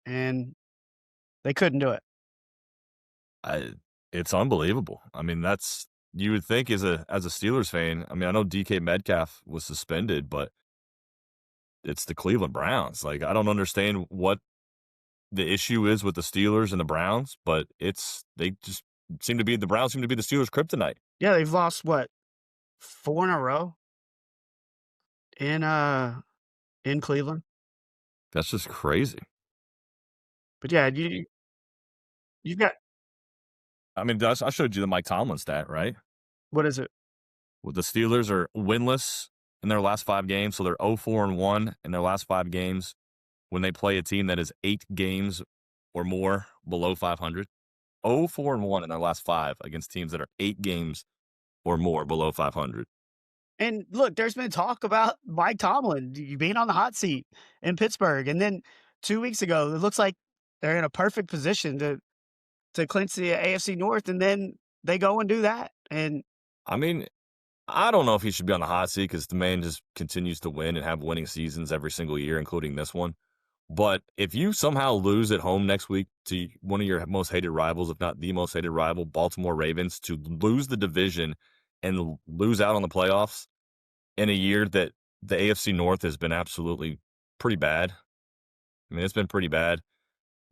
and they couldn't do it. It's unbelievable. I mean, that's you would think as a Steelers fan. I mean, I know DK Metcalf was suspended, but it's the Cleveland Browns. Like, I don't understand what the issue is with the Steelers and the Browns, but they just the Browns seem to be the Steelers' kryptonite. Yeah, they've lost, what, 4 in a row in, in Cleveland? That's just crazy. But yeah, you've got I mean, I showed you the Mike Tomlin stat, right? what is it? Well, the Steelers are winless in their last 5 games, so they're 0-4-1 in their last 5 games when they play a team that is 8 games or more below 500. 0-4-1 in their last 5 against teams that are 8 games or more below 500. And look, there's been talk about Mike Tomlin being on the hot seat in Pittsburgh, and then 2 weeks ago, it looks like they're in a perfect position to clinch the AFC North, and then they go and do that, and I mean, I don't know if he should be on the hot seat because the man just continues to win and have winning seasons every single year, including this one. But if you somehow lose at home next week to one of your most hated rivals, if not the most hated rival, Baltimore Ravens, to lose the division and lose out on the playoffs in a year that the AFC North has been absolutely pretty bad. I mean, it's been pretty bad.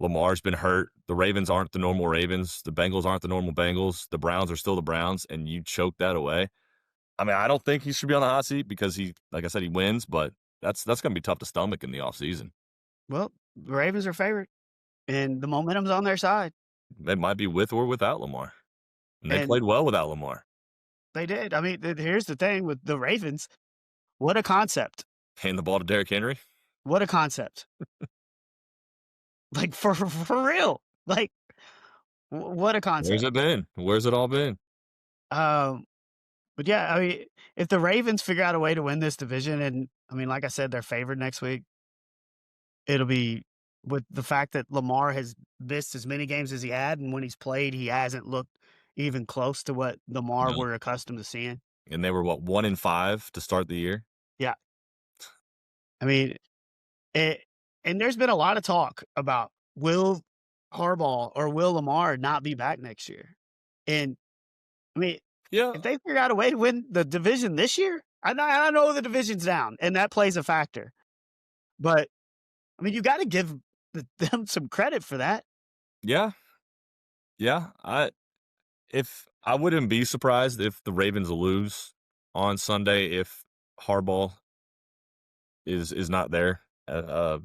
Lamar's been hurt. The Ravens aren't the normal Ravens. The Bengals aren't the normal Bengals. The Browns are still the Browns, and you choke that away. I mean, I don't think he should be on the hot seat because like I said, he wins, but that's going to be tough to stomach in the offseason. well, the Ravens are favored, and the momentum's on their side, They might be with or without Lamar, and they and played well without Lamar. they did. I mean, here's the thing with the Ravens, what a concept. Hand the ball to Derrick Henry. What a concept. Like, for real. Like, what a Where's concept. it been? Where's it all been? Um, but yeah, I mean, if the Ravens figure out a way to win this division, and I mean, like I said, they're favored next week, it'll be with the fact that Lamar has missed as many games as he had, and when he's played, he hasn't looked even close to what Lamar No. we're accustomed to seeing. And they were, what, 1-5 to start the year? Yeah. I mean, it, and there's been a lot of talk about will Harbaugh or will Lamar not be back next year? And I mean, Yeah. if they figure out a way to win the division this year, I know the division's down, and that plays a factor. But I mean, you got to give them some credit for that. Yeah. Yeah. I wouldn't be surprised if the Ravens lose on Sunday if Harbaugh is not there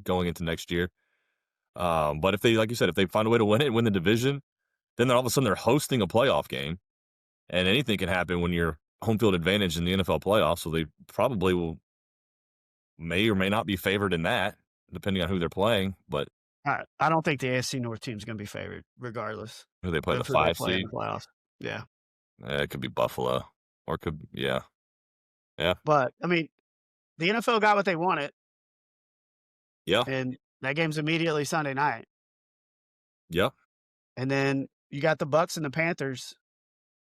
going into next year. But if they, like you said, if they find a way to win it, win the division, then all of a sudden they're hosting a playoff game, and anything can happen when you're home field advantage in the NFL playoffs. So they probably may or may not be favored in that, depending on who they're playing. But I don't think the AFC North team's gonna be favored regardless who they play, the of who they five play in seed, the playoffs. Yeah. it could be Buffalo, or yeah, But, I mean, the NFL got what they wanted, yeah, and that game's immediately Sunday night. yeah. And then you got the Bucks and the Panthers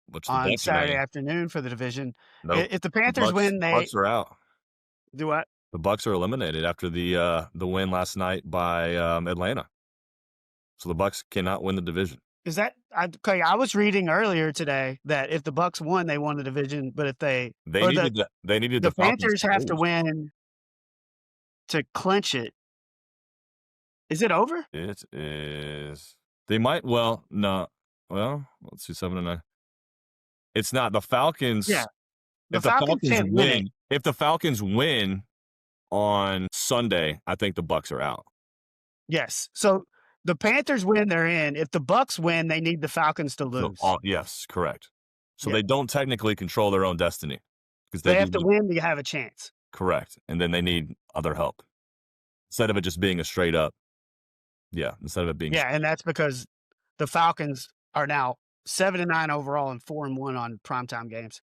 Which the on Bucks are Saturday now. afternoon for the division. Nope. If the The Panthers Bucks win, the they Bucks are out. do what? The Bucks are eliminated after the win last night by Atlanta. So the Bucks cannot win the division. Is that okay, I was reading earlier today that if the Bucks won, they won the division, but if they They or needed the the Falcons Panthers to have to lose. win to clinch it. Is it over? It is. They might. Well, no. Well, let's see. 7-9. It's not the Yeah. Falcons. The Falcons can't win it. If the Falcons win on Sunday, I think the Bucks are out. Yes. So the Panthers win, they're in. If the Bucks win, they need the Falcons to So, lose. yes, correct. So Yeah. they don't technically control their own destiny because They have to win to have a chance. correct, and then they need other help instead of it just being a straight up. Yeah, instead of it being Yeah, and that's because the Falcons are now 7-9 overall and 4-1 on primetime games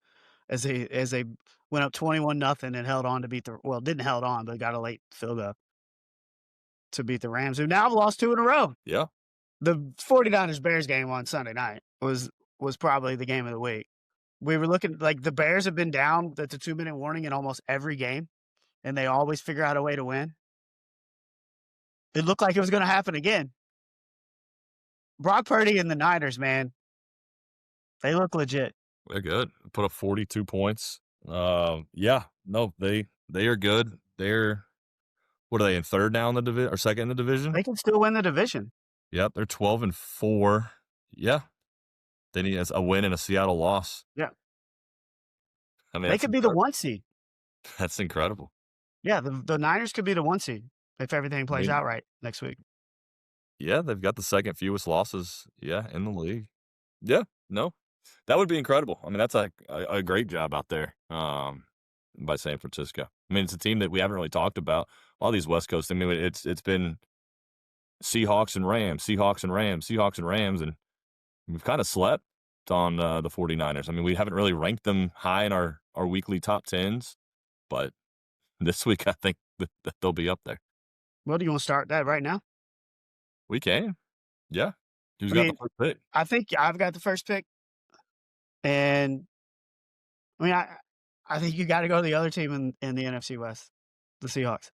as they went up 21-0 and held on to beat didn't held on, but got a late field goal to beat the Rams, who now have lost 2 in a row. yeah. The 49ers Bears game on Sunday night was probably the game of the week. We were looking like the Bears have been down at the 2-minute warning in almost every game, and they always figure out a way to win. It looked like it was gonna happen again. Brock Purdy and the Niners, man, they look legit. They're good. Put up 42 points. Yeah, no, they are good. They're what are they in third now in the division or second in the division? They can still win the division. Yep, they're 12-4. Yeah, they need a win and a Seattle loss. Yeah. I mean, They could be the 1 seed. that's incredible. Yeah, the Niners could be the 1 seed if everything I plays mean, out right next week. yeah, they've got the second fewest losses. Yeah, in the league. Yeah, no, that would be incredible. I mean, that's a great job out there by San Francisco. I mean, it's a team that we haven't really talked about. All these West Coast. I mean, it's been Seahawks and Rams, Seahawks and Rams, Seahawks and Rams, and we've kind of slept on the 49ers. I mean, we haven't really ranked them high in our weekly top tens, but this week I think that they'll be up there. Well, do you wanna start that right now? We can, yeah. Who's I got the mean, first pick? I think I've got the first pick, and I mean, I think you gotta go to the other team in the NFC West, the Seahawks.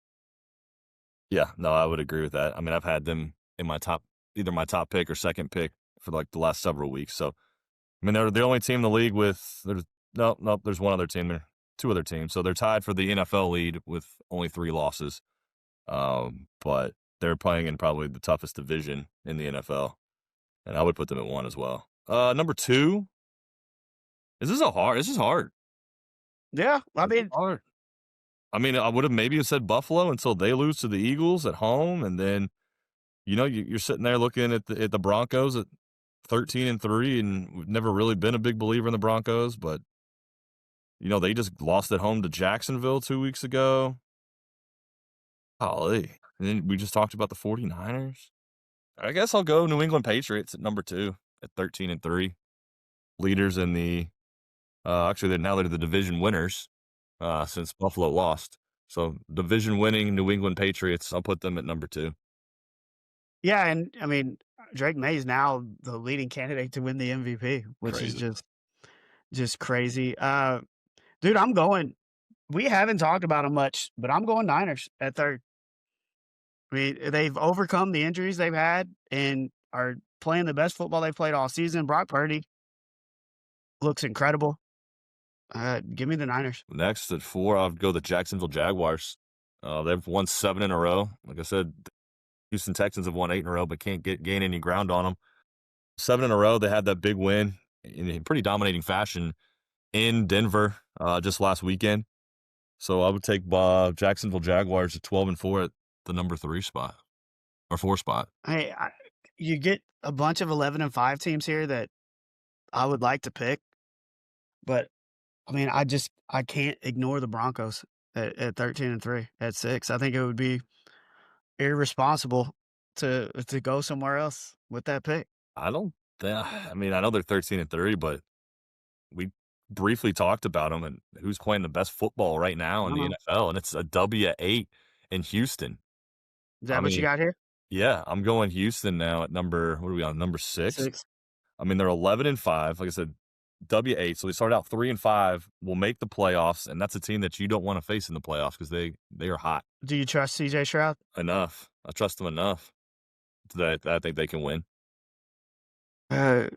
Yeah, no, I would agree with that. I mean, I've had them in my top, either my top pick or second pick for like the last several weeks. So, I mean, they're the only team in the league with there's one other team there, two other teams. So they're tied for the NFL lead with only 3 losses. But they're playing in probably the toughest division in the NFL, and I would put them at 1 as well. Number 2, this is hard. Yeah, I This is mean, hard. I mean, I would have maybe said Buffalo until they lose to the Eagles at home, and then you're sitting there looking at the Broncos at 13-3, and we've never really been a big believer in the Broncos, but they just lost at home to Jacksonville 2 weeks ago. Golly. And then we just talked about the 49ers. I guess I'll go New England Patriots at number 2 at 13-3. Leaders in the actually they're the division winners since Buffalo lost. So division winning New England Patriots, I'll put them at number 2. yeah, and I mean, Drake May is now the leading candidate to win the MVP, which is Crazy. just crazy. Dude, we haven't talked about them much, but I'm going Niners at 3rd. I mean, they've overcome the injuries they've had and are playing the best football they've played all season. Brock Purdy looks incredible. Give me the Niners. Next at 4, I'll go the Jacksonville Jaguars. They've won 7 in a row. Like I said, Houston Texans have won 8 in a row, but can't gain any ground on them. 7 in a row. They had that big win in a pretty dominating fashion in Denver just last weekend. So I would take Jacksonville Jaguars at 12-4 at the number 3 spot. or 4 spot. You get a bunch of 11-5 teams here that I would like to pick, but I mean, I can't ignore the Broncos at 13-3 at 6. I think it would be irresponsible to go somewhere else with that pick. I don't I mean, I know they're 13-3, but we briefly talked about them and who's playing the best football right now I in don't the know. NFL, and it's a W at 8 in Houston. Is I that what you mean, got here? yeah, I'm going Houston now at number what are we on, number 6? 6. I mean, they're 11-5, like I said, W8, so they started out 3-5, will make the playoffs, and that's a team that you don't wanna face in the playoffs because they are hot Do you trust CJ Stroud? enough. I trust them enough that I think they can win. Uh,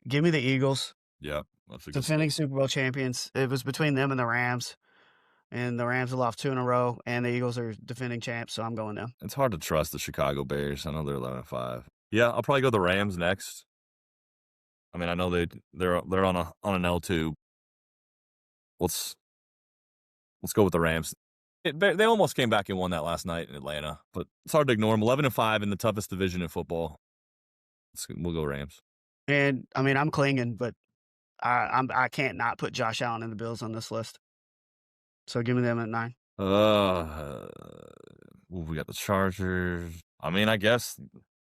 Give me the Eagles, Yeah, that's a good defending pick. Super Bowl champions. It was between them and the Rams, and the Rams have lost 2 in a row, and the Eagles are defending champs, so I'm going them. It's hard to trust the Chicago Bears. I know they're 11-5. Yeah, I'll probably go the Rams next. I mean, I know they're on an L2. Let's let's go with the Rams. They almost came back and won that last night in Atlanta, but it's hard to ignore them. 11-5 in the toughest division in football. We'll go Rams. And I mean, I'm clinging, but I can't not put Josh Allen and the Bills on this list. So give me them at 9. Uh, we got the Chargers. I mean, I guess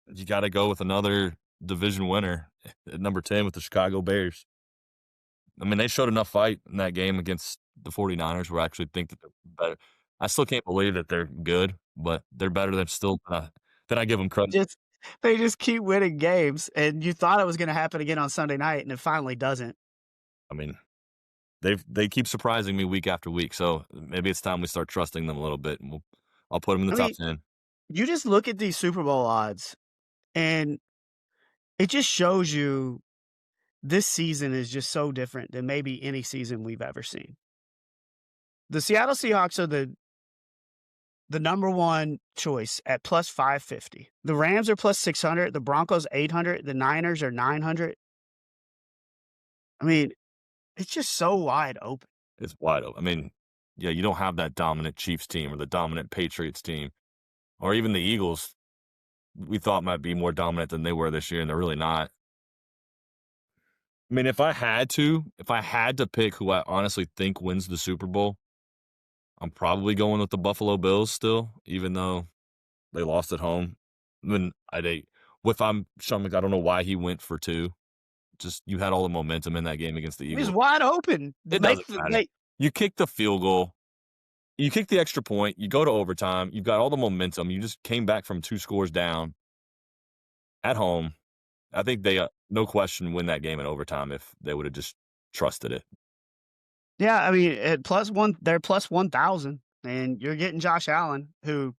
you got to go with another division winner at number 10 with the Chicago Bears. I mean, they showed enough fight in that game against the 49ers where I actually think that they're better. I still can't believe that they're good, but they're better than I give them credit. Just they just keep winning games, and you thought it was gonna happen again on Sunday night, and it finally doesn't. I mean, they keep surprising me week after week, so maybe it's time we start trusting them a little bit, and I'll put them in the I top mean, 10. you just look at these Super Bowl odds, and it just shows you this season is just so different than maybe any season we've ever seen. The Seattle Seahawks are the number 1 choice at plus 550. The Rams are plus 600, the Broncos 800, the Niners are 900. I mean, it's just so wide open. It's wide open. I mean, yeah, you don't have that dominant Chiefs team or the dominant Patriots team or even the Eagles we thought might be more dominant than they were this year, and they're really not. I mean, if I had to pick who I honestly think wins the Super Bowl, I'm probably going with the Buffalo Bills still, even though they lost at home. When I date with I'm Sean I don't know why he went for 2. Just you had all the momentum in that game against the It was Eagles. wide open. It Make doesn't the matter. make You kick the field goal, you kick the extra point, you go to overtime, you've got all the momentum. You just came back from 2 scores down at home. I think they, no question, win that game in overtime if they would have just trusted it. Yeah, I mean, at plus 1 they're plus 1,000, and you're getting Josh Allen, who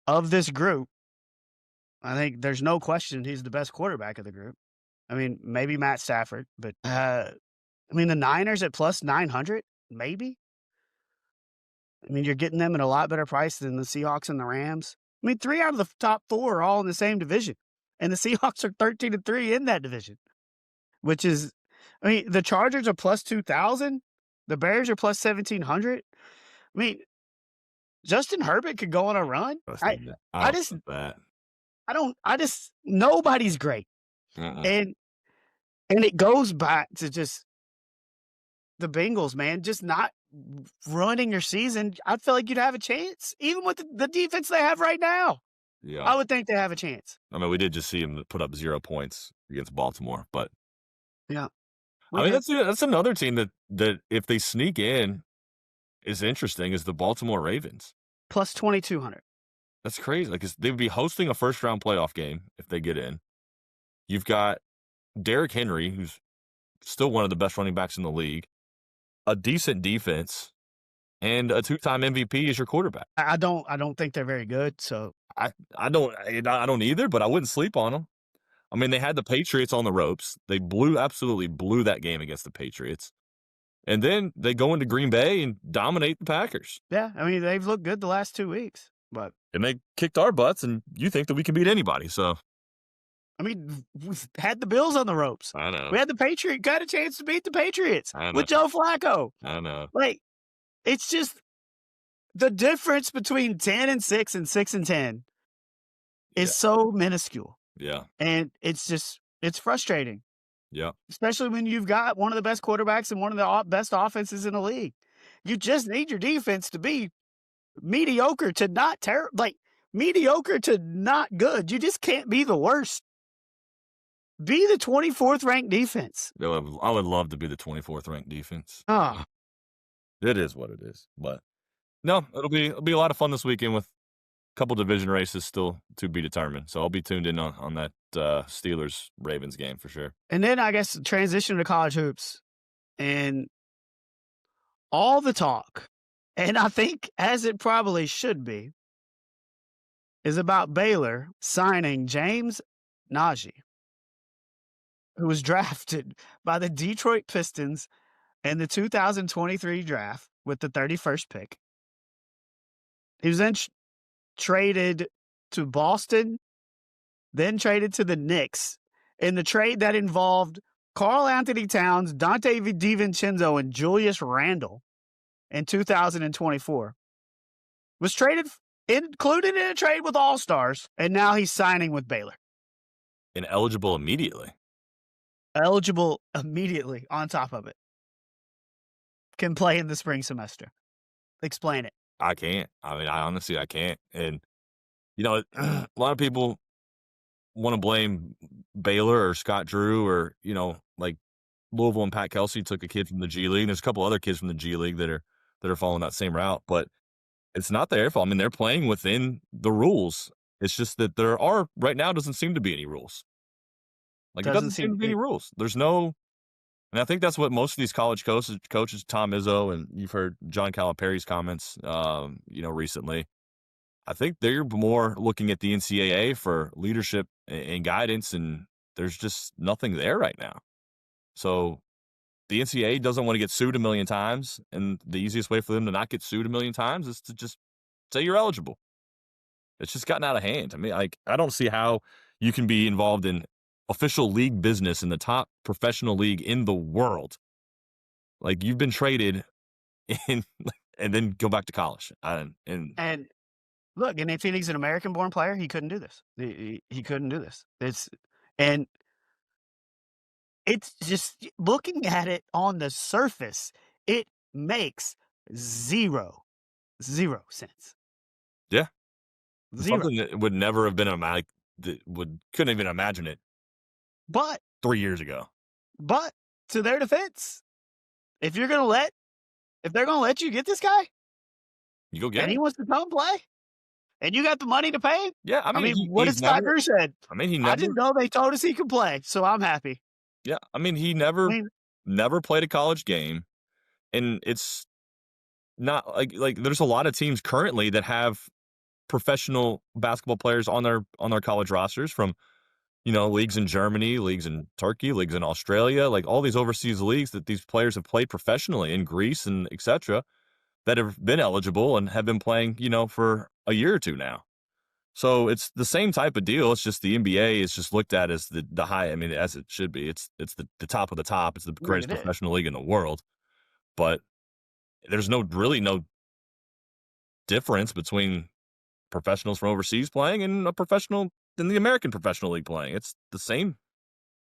of this group, I think there's no question he's the best quarterback of the group. I mean, maybe Matt Stafford, but, I mean, the Niners at plus 900, maybe? I mean, you're getting them at a lot better price than the Seahawks and the Rams. I mean, 3 out of the top 4 are all in the same division, and the Seahawks are 13-3 in that division, which is I mean, the Chargers are plus 2,000, the Bears are plus 1,700. I mean, Justin Herbert could go on a run. Trusted that. I I don't just trust that. I just nobody's great, Uh-uh. and it goes back to just the Bengals, man, just not running your season. I feel like you'd have a chance, even with the defense they have right now. Yeah. I would think they have a chance. I mean, we did just see him put up 0 points against Baltimore, but Yeah, we I mean, did. that's another team that if they sneak in is interesting is the Baltimore Ravens. Plus 2,200. That's crazy. Like, they'd be hosting a first round playoff game if they get in. You've got Derrick Henry, who's still one of the best running backs in the league, a decent defense, and a 2-time MVP as your quarterback. I don't think they're very good, so I don't either, but I wouldn't sleep on them. I mean, they had the Patriots on the ropes. They absolutely blew that game against the Patriots. And then they go into Green Bay and dominate the Packers. yeah, I mean, they've looked good the last 2 weeks, but And they kicked our butts, and you think that we can beat anybody. So I mean, we've had the Bills on the ropes. I know. We had the Patriots got a chance to beat the Patriots I know. with Joe Flacco. I know. Like, it's just the difference between 10-6 and 6-10 Yeah, is so minuscule, yeah, and it's frustrating, yeah. especially when you've got one of the best quarterbacks and one of the best offenses in the league. You just need your defense to be mediocre to not like mediocre to not good. You just can't be the worst. Be the 24th ranked defense. I would love to be the 24th ranked defense. Oh, It is what it is, but no, it'll be a lot of fun this weekend with a couple division races still to be determined. So I'll be tuned in on that Steelers Ravens game for sure. and then I guess transition to college hoops and all the talk, and I think as it probably should be, is about Baylor signing James Nnaji, who was drafted by the Detroit Pistons in the 2023 draft with the 31st pick. He was then traded to Boston, then traded to the Knicks in the trade that involved Carl Anthony Towns, Dante DiVincenzo, and Julius Randle in 2024. Was included in a trade with All-Stars, and now he's signing with Baylor. Ineligible immediately. Eligible immediately on top of it. Can play in the spring semester. Explain it. I can't. I mean, I honestly I can't. And a lot of people want to blame Baylor or Scott Drew or like Louisville and Pat Kelsey took a kid from the G League. And there's a couple other kids from the G League that are following that same route, but it's not their fault. I mean, they're playing within the rules. It's just that there are right now doesn't seem to be any rules. Like it Doesn't doesn't seem seem to be any rules. There's no, and I think that's what most of these college coaches, Tom Izzo, and you've heard John Calipari's comments, recently. I think they're more looking at the NCAA for leadership and guidance, and there's just nothing there right now. So the NCAA doesn't want to get sued a million times, and the easiest way for them to not get sued a million times is to just say you're eligible. It's just gotten out of hand. I mean, I don't see how you can be involved in official league business in the top professional league in the world. Like you've been traded in, and then go back to college. And look, and if he's an American-born player, he couldn't do this. He couldn't do this. It's just looking at it on the surface, it makes zero sense. Yeah, Zero. something that would never have been couldn't even imagine it But 3 years ago. to their defense, if they're gonna let you get this guy You go get and he him. wants to come play and you got the money to pay him, Yeah, I I mean, mean, what he's has Scott never. Drew said? I mean, he I never. didn't know they told us he could play, so I'm happy. Yeah, I mean, he I never, mean, never played a college game, and it's not like there's a lot of teams currently that have professional basketball players on their college rosters from leagues in Germany, leagues in Turkey, leagues in Australia, like all these overseas leagues that these players have played professionally in Greece and etc. that have been eligible and have been playing for a year or two now. So it's the same type of deal. It's just the NBA is just looked at as the high. I mean, as it should be. It's the top of the top. It's the yeah, greatest it is. professional league in the world. But there's really no difference between professionals from overseas playing and a professional in the American Professional League playing. It's the same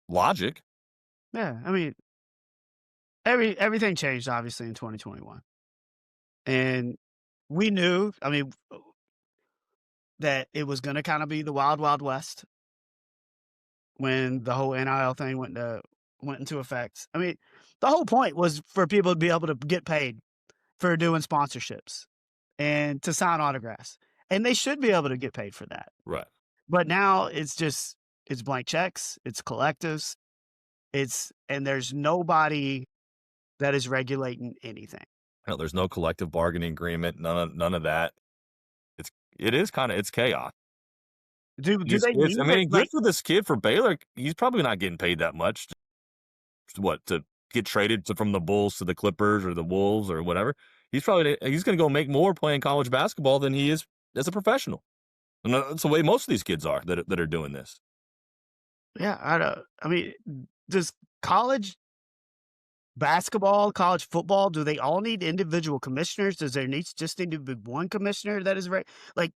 logic. Yeah, I mean, everything changed obviously in 2021. And we knew, I mean, that it was gonna kinda be the wild, wild west when the whole NIL thing went into effect. I mean, the whole point was for people to be able to get paid for doing sponsorships and to sign autographs, and they should be able to get paid for that. Right. But now it's blank checks, it's collectives, and there's nobody that is regulating anything. There's no collective bargaining agreement. None of that. It's chaos. Do These they kids. I need it? mean, good Like, for this kid for Baylor. He's probably not getting paid that much. To get traded from the Bulls to the Clippers or the Wolves or whatever. He's going to go make more playing college basketball than he is as a professional. And that's the way most of these kids are that are doing this. yeah, I mean, does college basketball, college football, do they all need individual commissioners? Does there just need to be one commissioner that is like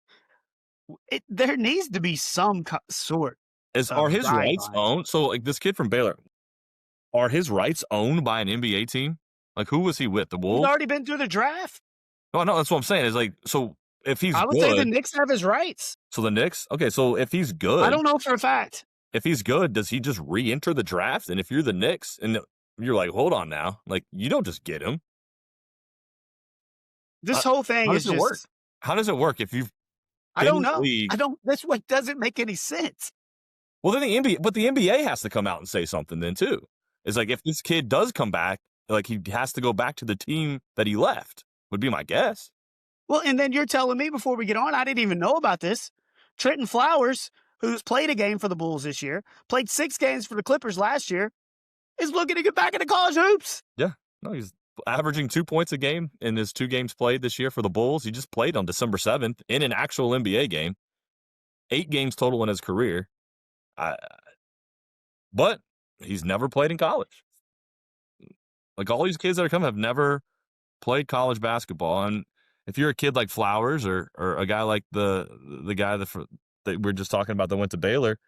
There needs to be some sort Are of his rights guidelines. owned? So, like, this kid from Baylor, are his rights owned by an NBA team? Like, who was he with? The He's Wolves? already been through the draft. Oh, no, that's what I'm saying is, like, so if he's I would say the good, Knicks have his rights. so the Knicks? Okay, so I don't know for a fact. if he's good, does he just re-enter the draft? And if you're the Knicks and you're like, "Hold on now," like, you don't just get him. This Uh, whole thing how is does it work? just How does it work if you've I been don't in the know. I league? don't That's what doesn't make any sense. Well, then the NBA has to come out and say something then too. It's like if this kid does come back, like he has to go back to the team that he left, would be my guess. Well, and then you're telling me before we get on, I didn't even know about this. Trenton Flowers, who's played a game for the Bulls this year, played 6 games for the Clippers last year, is looking to get back into college hoops. Yeah. No, he's averaging 2 points a game in his 2 games played this year for the Bulls. He just played on December 7th in an actual NBA game. 8 games total in his career. I But he's never played in college. Like, all these kids that are coming have never played college basketball, and if you're a kid like Flowers or a guy like the guy that we're just talking about that went to Baylor,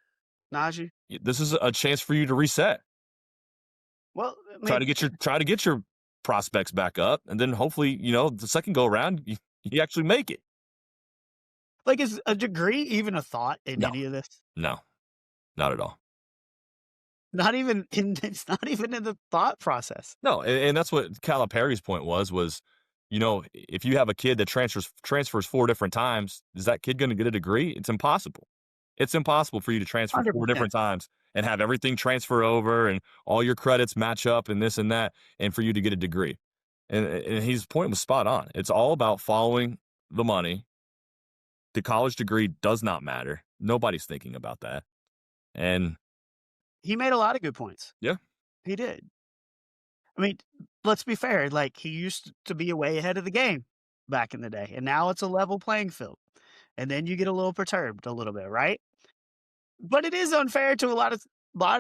Nnaji. this is a chance for you to reset. Well, I Try mean, to get your prospects back up, and then hopefully, the second go around, you actually make it. like, is a degree even a thought in No, any of this? no, not at all. Not even in It's not even in the thought process. No, and that's what Calipari's point was, if you have a kid that transfers 4 different times, is that kid gonna get a degree? It's impossible. It's impossible for you to transfer 4 100%. different times and have everything transfer over and all your credits match up and this and that, and for you to get a degree. And his point was spot on. It's all about following the money. The college degree does not matter. Nobody's thinking about that. And He made a lot of good points. yeah, He did. I mean, let's be fair, like, he used to be way ahead of the game back in the day, and now it's a level playing field, and then you get a little perturbed a little bit, right? But it is unfair to a lot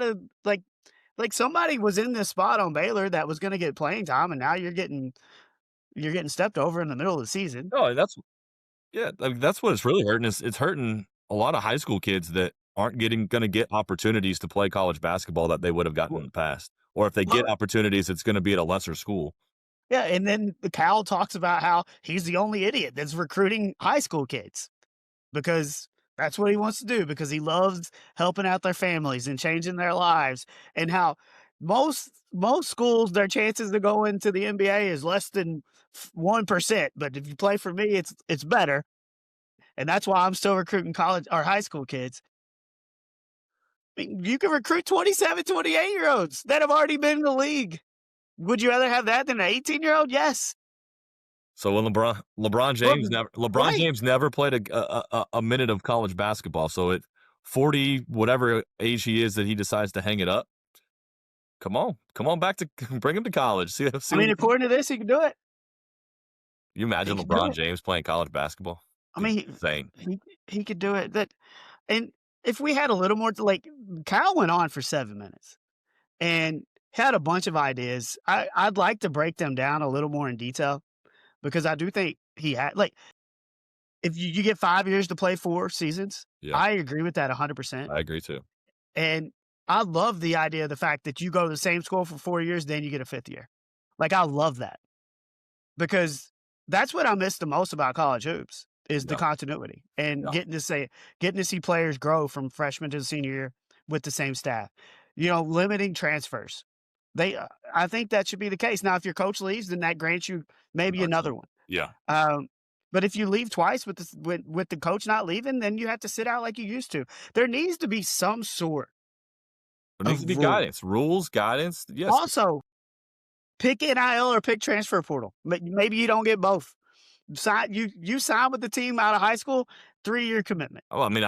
of like, somebody was in this spot on Baylor that was gonna get playing time, and now you're getting stepped over in the middle of the season. no, yeah, I mean, that's what it's really hurting is it's hurting a lot of high school kids that aren't gonna get opportunities to play college basketball that they would have gotten in Well the past. Or if they get well, opportunities, it's gonna be at a lesser school. yeah, and then the Cal talks about how he's the only idiot that's recruiting high school kids. Because that's what he wants to do because he loves helping out their families and changing their lives, and how most schools, their chances to go into the NBA is less than 1%, but if you play for me, it's better, and that's why I'm still recruiting college or high school kids. I mean, you can recruit 27, 28-year-olds that have already been in the league. Would you rather have that than an 18-year-old? Yes. So when Well, LeBron right. James never played a minute of college basketball, so at 40, whatever age he is that he decides to hang it up, come on back to bring him to college. See I what mean, we can. according to this, he can do it. You He imagine can do LeBron it. James playing college basketball? I mean, Insane. he could do it. And if we had a little more to like, Kyle went on for 7 minutes and had a bunch of ideas. I'd like to break them down a little more in detail because I do think he had like, if you get 5 years to play 4 seasons, Yeah, I agree with that 100%. I agree too. And I love the idea of the fact that you go to the same school for 4 years, then you get a 5th year. Like, I love that because that's what I miss the most about college hoops is the Yeah, continuity and yeah. getting to see players grow from freshman to senior year with the same staff. Limiting transfers. I think that should be the case. Now, if your coach leaves, then that grants you maybe Gotcha. another one. Yeah. Um, but if you leave twice with the coach not leaving, then you have to sit out like you used to. There needs to be some sort There needs to be of rule. guidance, rules, guidance. Yes. Also, pick NIL or pick transfer portal. Maybe you don't get both. You sign with the team out of high school, 3-year commitment. Oh, I mean,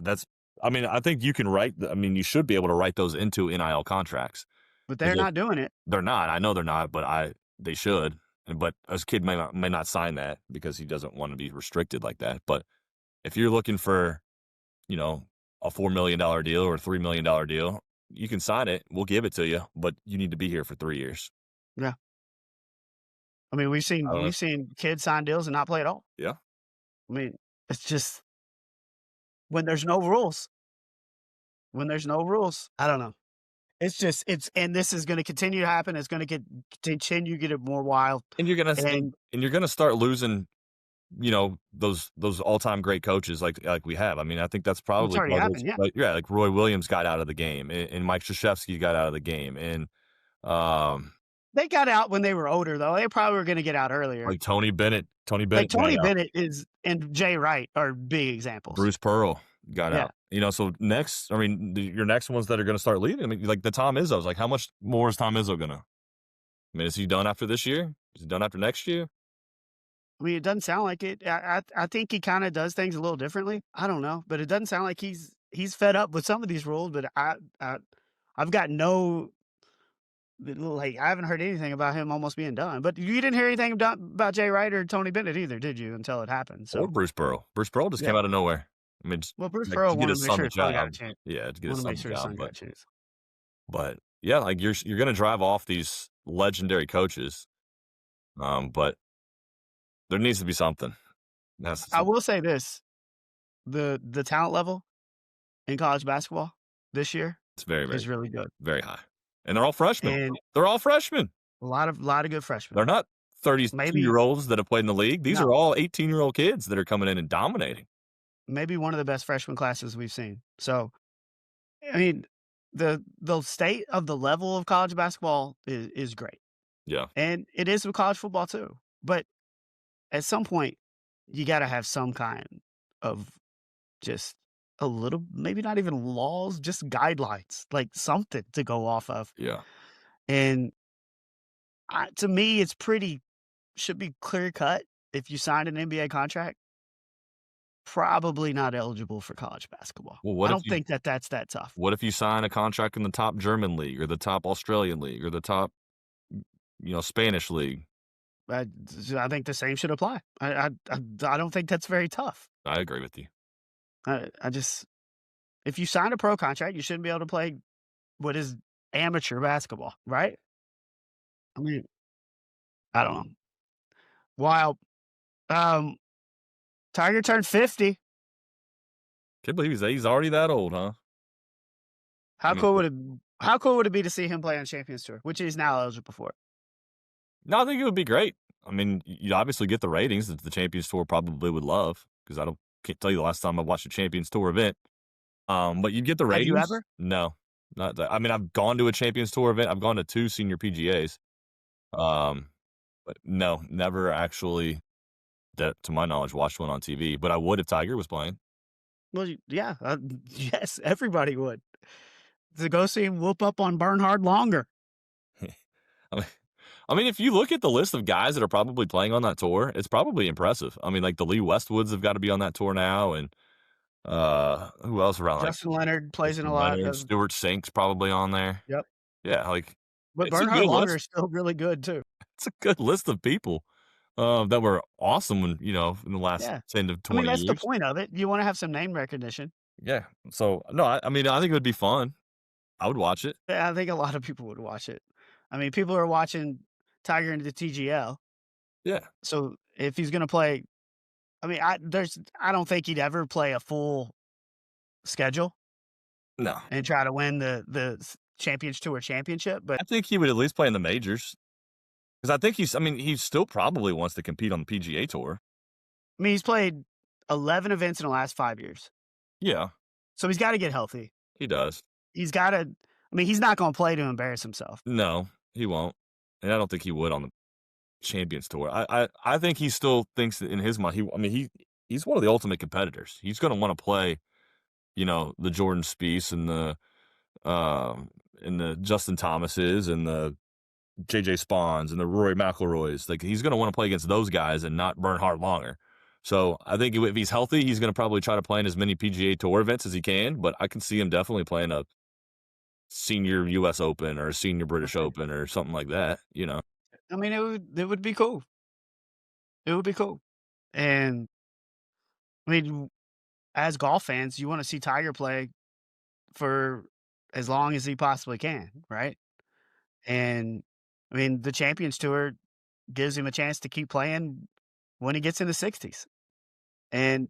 that's. I mean, I think you can write. I mean, you should be able to write those into NIL contracts. But they're Because not doing it. they're not. I know they're not, but they should. But a kid may not sign that because he doesn't want to be restricted like that. But if you're looking for, you know, a $4 million deal or a $3 million deal, you can sign it. We'll give it to you, but you need to be here for 3 years. Yeah. I mean, we've I seen don't know. we've seen kids sign deals and not play at all. Yeah. I mean, it's just when there's no rules. When there's no rules, I don't know. It's just it's and this is gonna continue to happen. It's gonna continue to get more wild. And you're gonna And and you're gonna start losing, those all-time great coaches like we have. I mean, I think that's it's probably already part of happened, this, yeah. like, yeah, like Roy Williams got out of the game, and Mike Krzyzewski got out of the game, and, um, They got out when they were older, though. They probably were gonna get out earlier. like Tony Bennett Like, got Tony out, Bennett is and Jay Wright are big examples. Bruce Pearl got Yeah. out. So next, I mean, your next ones that are gonna start leaving, I mean, like the Tom Izzo's, like, how much more is Tom Izzo gonna, I mean, is he done after this year? Is he done after next year? I mean, it doesn't sound like it. I think he kinda does things a little differently. I don't know, but it doesn't sound like he's fed up with some of these rules, but I've got no like, I haven't heard anything about him almost being done, but you didn't hear anything about Jay Wright or Tony Bennett either, did you, until it happened? Or So, Bruce Pearl. Bruce Pearl just yeah. came out of nowhere. I mean, just, Well, Bruce like, Pearl to get wanted to his make son sure the his son got a job. chance. Yeah, to get his Wanted to son make the sure his job, son got a chance. but yeah, like you're gonna drive off these legendary coaches, but there needs to be something. That's I something. will say this, the talent level in college basketball this year It's very, very, is really good, very high, and they're all freshmen. and They're all freshmen. a lot of good freshmen. They're not 32 Maybe year olds that have played in the league. These are no, all 18-year-old kids that are coming in and dominating. maybe one of the best freshman classes we've seen. So, I mean, the state of the level of college basketball is great, Yeah, and it is with college football too, but at some point, you gotta have some kind of just a little maybe not even laws, just guidelines, like something to go off of, yeah. and to me, it's pretty should be clear cut. If you signed an NBA contract, probably not eligible for college basketball. Well, I don't think that that's that tough. what if you sign a contract in the top German league or the top Australian league or the top, Spanish league? I I think the same should apply. I don't think that's very tough. I agree with you. I just if you sign a pro contract, you shouldn't be able to play what is amateur basketball, right? I mean, I don't know. While um, Tiger turned 50. Can't believe he's already that old, huh? I How mean, cool would it how cool would it be to see him play on Champions Tour, which he's now eligible for? no, I think it would be great. I mean, you obviously get the ratings that the Champions Tour probably would love because can't tell you the last time I watched a Champions Tour event. But you get the Have you ratings. ever? No, not that. I mean, I've gone to a Champions Tour event. I've gone to 2 senior PGAs. Um, but no, never actually that to my knowledge watched one on TV, but I would if Tiger was playing. Well, yeah, yes, everybody would. To go see him whoop up on Bernhard Longer. I mean I mean, if you look at the list of guys that are probably playing on that tour, it's probably impressive. I mean, like, the Lee Westwoods have gotta be on that tour now, and, who else around, like, Justin Leonard plays in a Justin lot Leonard, of Stewart Sink's probably on there. yep, Yeah, like, but it's a Bernhard good Longer list. is still really good too. It's a good list of people, that were awesome when, in the last Yeah. 10 to I mean, 20 that's the years. point of it. You wanna have some name recognition. Yeah, so, no, I mean, I think it would be fun. I would watch it. Yeah, I think a lot of people would watch it. I mean, people are watching Tiger into the TGL, Yeah. so if he's gonna play I mean, I don't think he'd ever play a full schedule No. and try to win the Champions Tour championship, but I think he would at least play in the majors. 'Cause I think he still probably wants to compete on the PGA Tour. I mean, he's played 11 events in the last 5 years, Yeah, so he's gotta get healthy. he does. He's gotta I mean, he's not gonna play to embarrass himself. No, he won't, and I don't think he would on the Champions Tour. I think he still thinks that in his mind, he's one of the ultimate competitors. He's gonna wanna play, the Jordan Spieth and the Justin Thomases and the JJ Spahns and the Rory McIlroys. Like, he's gonna wanna play against those guys and not Bernhard Longer. So, I think if he's healthy, he's gonna probably try to play in as many PGA Tour events as he can, but I can see him definitely playing a senior US Open or a senior British Okay. Open or something like that, I mean, it would be cool. It would be cool, and, I mean, as golf fans, you wanna see Tiger play for as long as he possibly can, right? And, I mean, the Champions Tour gives him a chance to keep playing when he gets in the 60s, and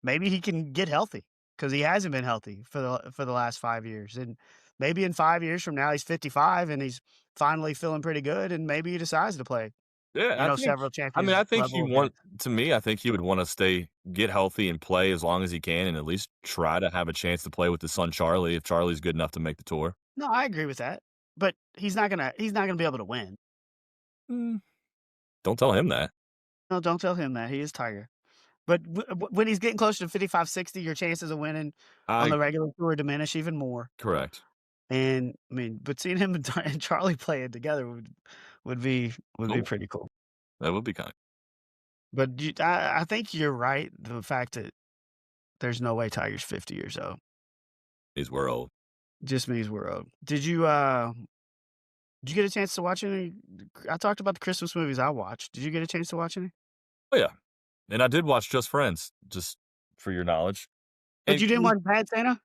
maybe he can get healthy. because he hasn't been healthy for the last 5 years, and maybe in 5 years from now, he's 55 and he's finally feeling pretty good, and maybe he decides to play, Yeah, several I champions think he level want appearances. to me, I think he would wanna get healthy and play as long as he can and at least try to have a chance to play with his son Charlie if Charlie's good enough to make the tour. No, I agree with that, but he's not gonna be able to win. Mm, don't tell him that. No, don't tell him that, he is Tiger. But when he's getting closer to 55, 60, your chances of winning on I the regular tour diminish even more. correct. And, I mean, but seeing him and and Charlie playing together would be would be Cool. pretty cool. That would be kind. But I think you're right, the fact that there's no way Tiger's 50 years old. Is we're old. Just means we're old. Did you get a chance to watch any? I talked about the Christmas movies I watched. Did you get a chance to watch any? Oh, yeah, and I did watch Just Friends, just for your knowledge, But and you didn't watch Bad Santa?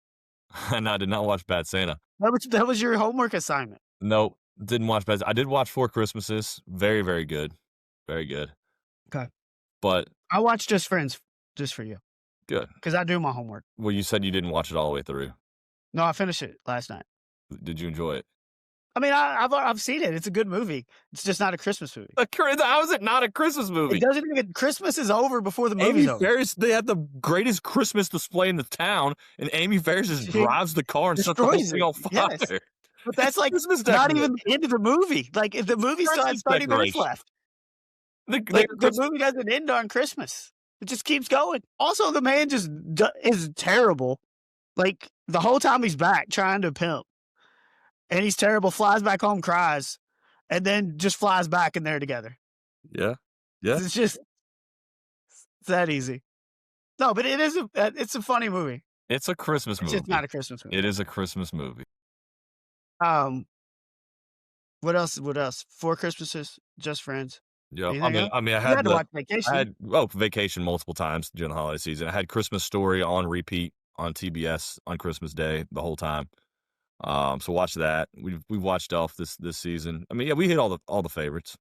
and I did not watch Bad Santa. That was your homework assignment. No, didn't watch Bad I did watch Four Christmases, very, very good, very good, Okay. but I watched Just Friends just for you good. because I do my homework. Well, you said you didn't watch it all the way through. No, I finished it last night. Did you enjoy it? I mean, I've seen it. It's a good movie. It's just not a Christmas movie. How is it not a Christmas It movie? doesn't even Christmas is over before the Amy movie's over. Ferris, they had the greatest Christmas display in the town, and Amy Ferris just She drives the car and sets the whole destroys thing it. on Yes. fire. But It's that's, like, Christmas not decorations. even the end of the movie. Like, if the movie still has Christmas 30 minutes decorations. left. They Like, are the Christmas. movie doesn't end on Christmas. It just keeps going. Also, the man just is terrible. Like, the whole time he's back trying to pimp, and he's terrible, flies back home, cries, and then just flies back, and they're together. Yeah, yeah. It's that easy. No, but it's a funny movie. It's a Christmas It's just movie. not a Christmas movie. It is a Christmas movie. Um, what else? What else? Four Christmases, Just Friends. Yeah, Anything else? I You had to watch I Vacation. had Vacation multiple times during the holiday season. I had Christmas Story on repeat on TBS on Christmas Day the whole time. So watch that. We've watched Elf this season. I mean, yeah, we hit all the favorites.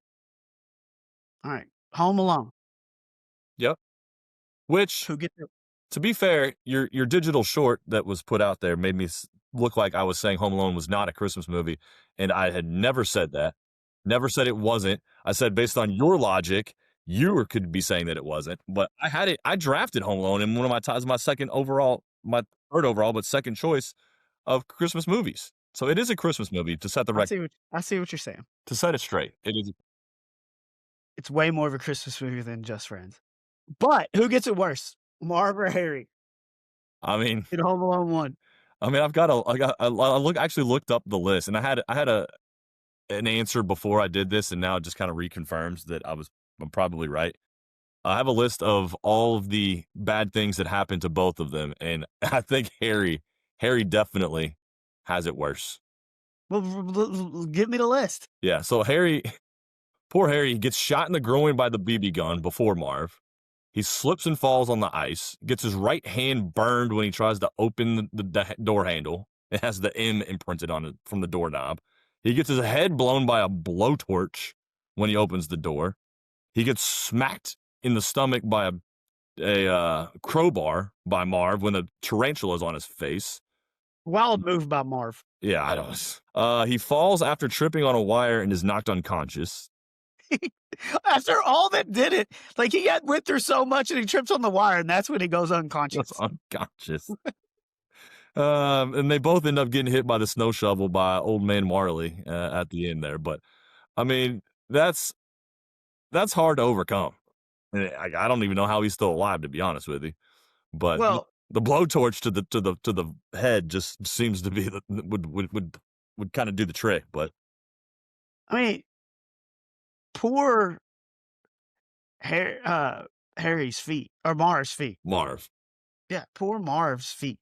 All right. Home Alone. Yep. Which, Who gets it? to be fair, your digital short that was put out there made me look like I was saying Home Alone was not a Christmas movie, and I had never said that. Never said it wasn't. I said based on your logic, could be saying that it wasn't. But I had it. I drafted Home Alone in one of my ties, my third overall, but second choice of Christmas movies. So it is a Christmas movie to set the I record, see what I see what you're saying. to set it straight. It is. It's way more of a Christmas movie than Just Friends. But who gets it worse, Marv or Harry I mean, in Home Alone 1? actually looked up the list, and I had an answer before I did this, and now it just kind of reconfirms that I'm probably right. I have a list of all of the bad things that happened to both of them, and I think Harry definitely has it worse. Well, give me the list. Yeah, so poor Harry gets shot in the groin by the BB gun before Marv. He slips and falls on the ice, gets his right hand burned when he tries to open the door handle. It has the M imprinted on it from the doorknob. He gets his head blown by a blowtorch when he opens the door. He gets smacked in the stomach by a crowbar by Marv when the tarantula is on his face. Wild move by Marv. Yeah, I don't. He falls after tripping on a wire and is knocked unconscious. After all that did it, like he went through so much and he trips on the wire, and that's when he goes Just unconscious. unconscious. And they both end up getting hit by the snow shovel by old man Marley at the end there. But I mean, that's hard to overcome. And I don't even know how he's still alive, to be honest with you. But Well, the blowtorch to the head just seems to be would kind of do the trick. But I mean, poor Harry's feet or Marv's feet. Marv, Yeah, poor Marv's feet.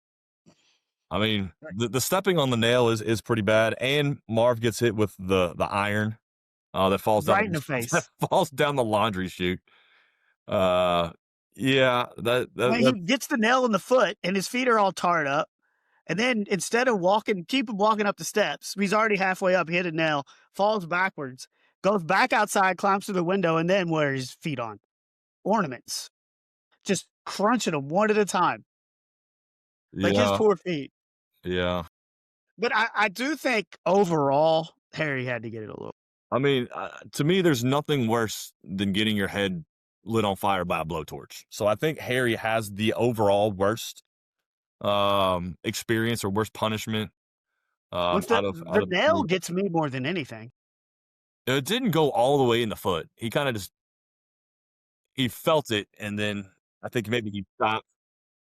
I mean, the stepping on the nail is pretty bad, and Marv gets hit with the iron that falls down Right in the face. that falls down the laundry chute. Yeah, I mean, he gets the nail in the foot, and his feet are all tarred up. And then instead of keep him walking up the steps, he's already halfway up, hit a nail, falls backwards, goes back outside, climbs through the window, and then wears his feet on. Ornaments. Just crunching them one at a time. Like, his Yeah, poor feet. yeah. But I do think overall, Harry had to get it a little. I mean, to me, there's nothing worse than getting your head lit on fire by a blowtorch. So I think Harry has the overall worst experience or worst punishment With out the of the nail two. gets me more than anything. It didn't go all the way in the foot. He kind of just he felt it, and then I think maybe he stopped.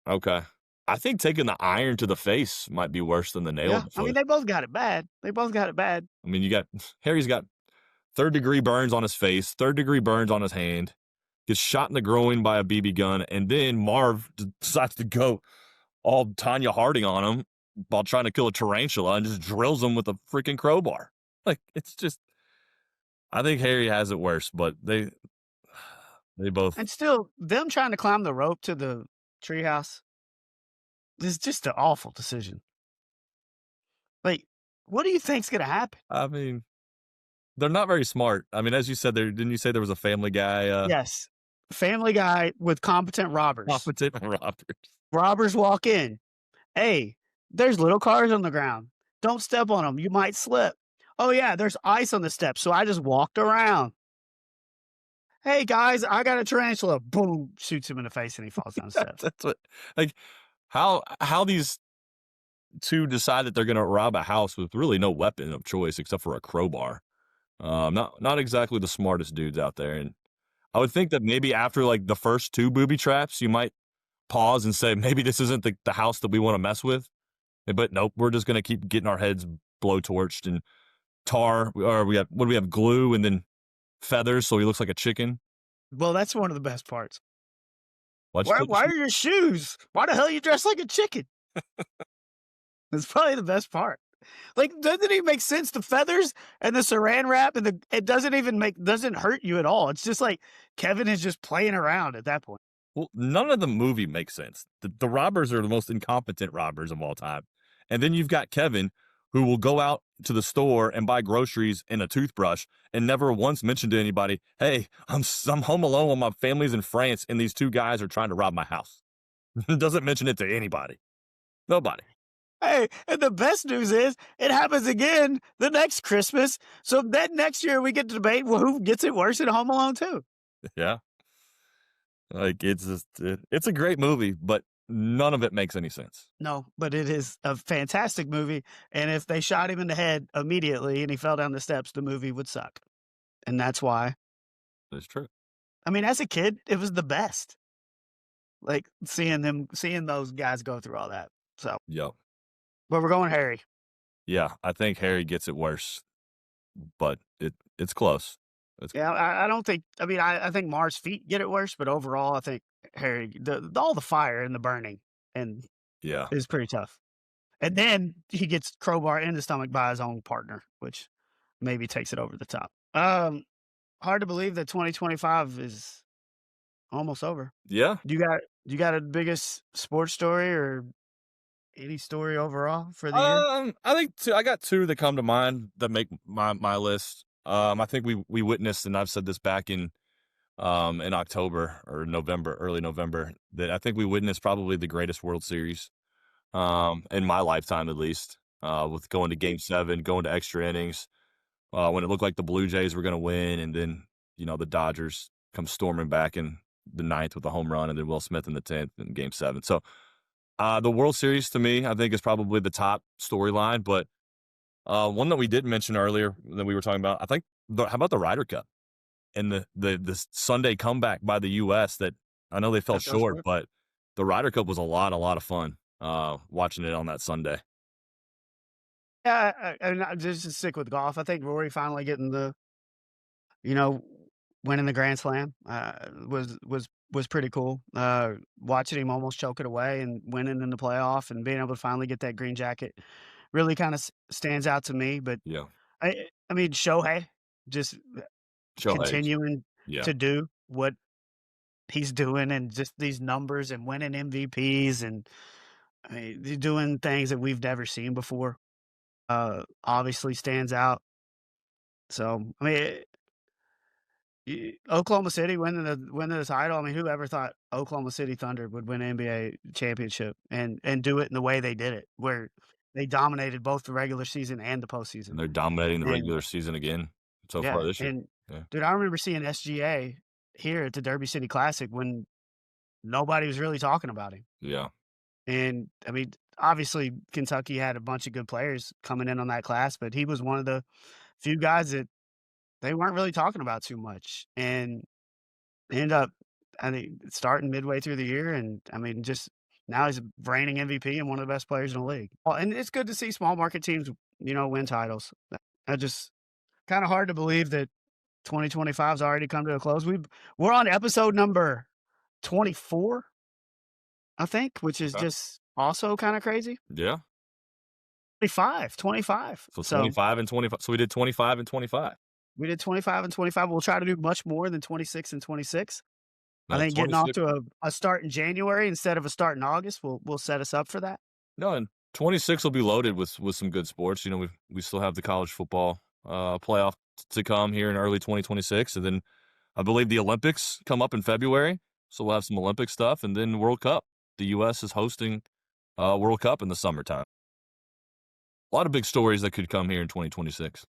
Okay, I think taking the iron to the face might be worse than the nail Yeah, in the I mean, foot. they both got it bad. They both got it bad. I mean, you got Harry's got third-degree burns on his face, third-degree burns on his hand, gets shot in the groin by a BB gun, and then Marv decides to go all Tanya Harding on him while trying to kill a tarantula and just drills him with a freaking crowbar. Like, it's just I think Harry has it worse, but they both And still, them trying to climb the rope to the treehouse is just an awful decision. Like, what do you think's gonna happen? I mean, they're not very smart. I mean, as you said there didn't you say there was a Family Guy, Yes. Family Guy with competent robbers. competent robbers? Robbers walk in. "Hey, there's little cars on the ground. Don't step on them. You might slip." "Oh, yeah, there's ice on the steps, so I just walked around." "Hey, guys, I got a tarantula." Boom, shoots him in the face, and he falls down the steps. That's what like, how these 2 decide that they're gonna rob a house with really no weapon of choice except for a crowbar. Not exactly the smartest dudes out there, and I would think that maybe after, like, the first 2 booby traps, you might pause and say, "Maybe this isn't the house that we wanna mess with." But nope, we're just gonna keep getting our heads blowtorched and tar or we have what do we have, glue and then feathers so he looks like a chicken? Well, that's one of the best parts. Why'd you "Why take the why shoe? are your shoes? Why the hell you dressed like a chicken?" That's probably the best part. Like, doesn't it even make sense? The feathers and the saran wrap and it doesn't hurt you at all. It's just like Kevin is just playing around at that point. Well, none of the movie makes sense. The robbers are the most incompetent robbers of all time. And then you've got Kevin, who will go out to the store and buy groceries and a toothbrush and never once mention to anybody, "Hey, I'm home alone while my family's in France and these 2 guys are trying to rob my house." Doesn't mention it to anybody. Nobody. Hey, and the best news is it happens again the next Christmas. So then next year we get to debate, well, who gets it worse in Home Alone 2? Yeah. Like, it's just it's a great movie, but none of it makes any sense. No, but it is a fantastic movie. And if they shot him in the head immediately and he fell down the steps, the movie would suck. And that's why. It's true. I mean, as a kid, it was the best. Like seeing those guys go through all that. So, Yep. but we're going Harry. Yeah, I think Harry gets it worse, but it's close. It's Yeah, I don't think. I mean, I think Mar's feet get it worse, but overall, I think Harry, all the fire and the burning, and yeah. is pretty tough. And then he gets crowbar in the stomach by his own partner, which maybe takes it over the top. Hard to believe that 2025 is almost over. Yeah. Do you got a biggest sports story or any story overall for the year? I think I got 2 that come to mind that make my list. I think we witnessed, and I've said this back in October or November, early November, that I think we witnessed probably the greatest World Series in my lifetime at least. With going to Game 7, going to extra innings, when it looked like the Blue Jays were going to win, and then the Dodgers come storming back in the ninth with a home run, and then Will Smith in the 10th in Game 7. So the World Series to me, I think, is probably the top storyline. But one that we did mention earlier that we were talking about, I think, how about the Ryder Cup and the Sunday comeback by the U.S. that I know they fell That fell short, short. but the Ryder Cup was a lot of fun watching it on that Sunday. Yeah, and just to stick with golf, I think Rory finally getting you know, winning the Grand Slam was pretty cool. Watching him almost choke it away and winning in the playoff and being able to finally get that green jacket really kind of stands out to me. But Yeah, I mean, Shohei just Shohei. continuing Yeah, to do what he's doing and just these numbers and winning MVPs and I mean, they're doing things that we've never seen before. Obviously stands out. So I mean, Oklahoma City winning the title. I mean, whoever thought Oklahoma City Thunder would win an NBA championship and do it in the way they did it, where they dominated both the regular season and the postseason. And they're dominating the And regular season again so far yeah, this year. and Yeah. dude, I remember seeing SGA here at the Derby City Classic when nobody was really talking about him. Yeah. And I mean, obviously Kentucky had a bunch of good players coming in on that class, but he was one of the few guys that they weren't really talking about too much. And end up, I mean, starting midway through the year, and I mean, just now he's a reigning MVP and one of the best players in the league. Well, and it's good to see small market teams, win titles. I just kind of hard to believe that 2025's already come to a close. We're on episode number 24, I think, which is Okay. just also kind of crazy. Yeah. 25. So So 25 and 25. So we did 25 and 25. we did 25 and 25. We'll try to do much more than 26 and 26. I No, think getting off 26. to a start in January instead of a start in August will set us up for that. No, and 26 will be loaded with some good sports. We still have the college football playoff to come here in early 2026, and then I believe the Olympics come up in February, so we'll have some Olympic stuff, and then World Cup. The U.S. is hosting World Cup in the summertime. A lot of big stories that could come here in 2026.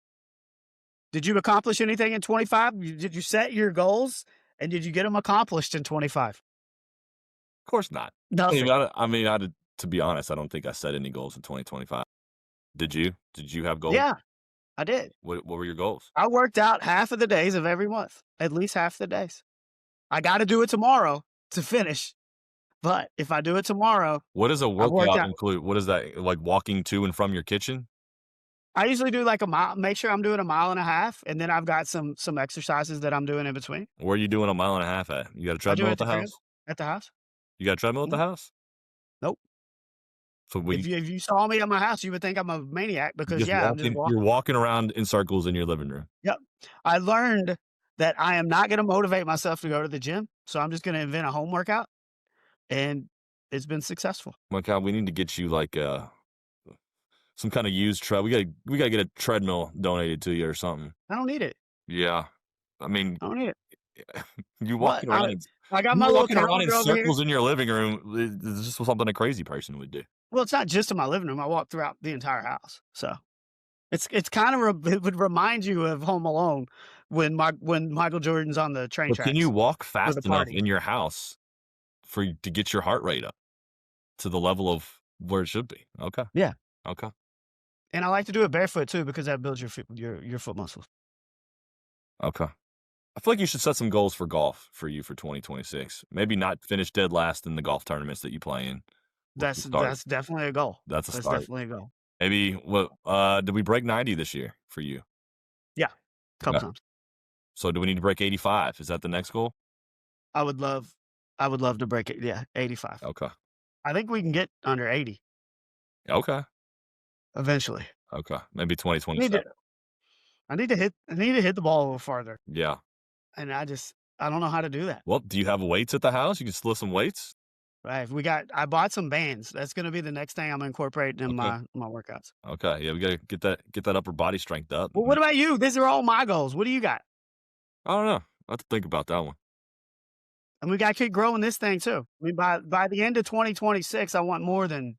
Did you accomplish anything in 25? Did you set your goals and did you get them accomplished in 25? Of course not. Nothing. To be honest, I don't think I set any goals in 2025. Did you? Did you have goals? Yeah, I did. What were your goals? I worked out half of the days of every month, at least half the days. I got to do it tomorrow to finish. But if I do it tomorrow, What does a I've worked workout out. include? What is that, like walking to and from your kitchen? I usually do like a mile, make sure I'm doing a mile and a half, and then I've got some exercises that I'm doing in between. Where are you doing a mile and a half at? You got a I do it treadmill at at the the crib, house? at the house. You got a treadmill at the Mhm. house? Nope. So we If you saw me at my house, you would think I'm a maniac because, just yeah, I'm just walking you're walking. walking around in circles in your living room. Yep. I learned that I am not gonna motivate myself to go to the gym, so I'm just gonna invent a home workout, and it's been successful. My god, we need to get you, like, some kinda used we gotta get a treadmill donated to you or something. I don't need it. Yeah. I mean, I don't need it. you What? walking around in I got you my little walking around in calendar over here. circles in your living room is just something a crazy person would do. Well, it's not just in my living room, I walk throughout the entire house, so it's kinda it would remind you of Home Alone when Michael Jordan's on the train But can you tracks walk for the fast enough party. in your house for you to get your heart rate up to the level of where it should be? Okay, Yeah, okay, and I like to do it barefoot too because that builds your foot muscles. okay. I feel like you should set some goals for golf for you for 2026. Maybe not finish dead last in the golf tournaments that you play in. What's the start? That's definitely a goal. That's a That's start. definitely a goal. Maybe did we break 90 this year for you? Yeah, couple Okay. times. So do we need to break 85? Is that the next goal? I would love I would love to break it, yeah, 85. Okay. I think we can get under 80 Okay. eventually. Okay. Maybe I need 2027. to I need to hit the ball a little farther, Yeah. and I don't know how to do that. Well, do you have weights at the house? You can still lift some weights? Right, I bought some bands. That's gonna be the next thing I'm incorporating in Okay. my workouts. Okay. Yeah, we gotta get that upper body strength up. Well, what about you? These are all my goals. What do you got? I don't know. I have to think about that one. And we gotta keep growing this thing too. I mean, by the end of 2026, I want more than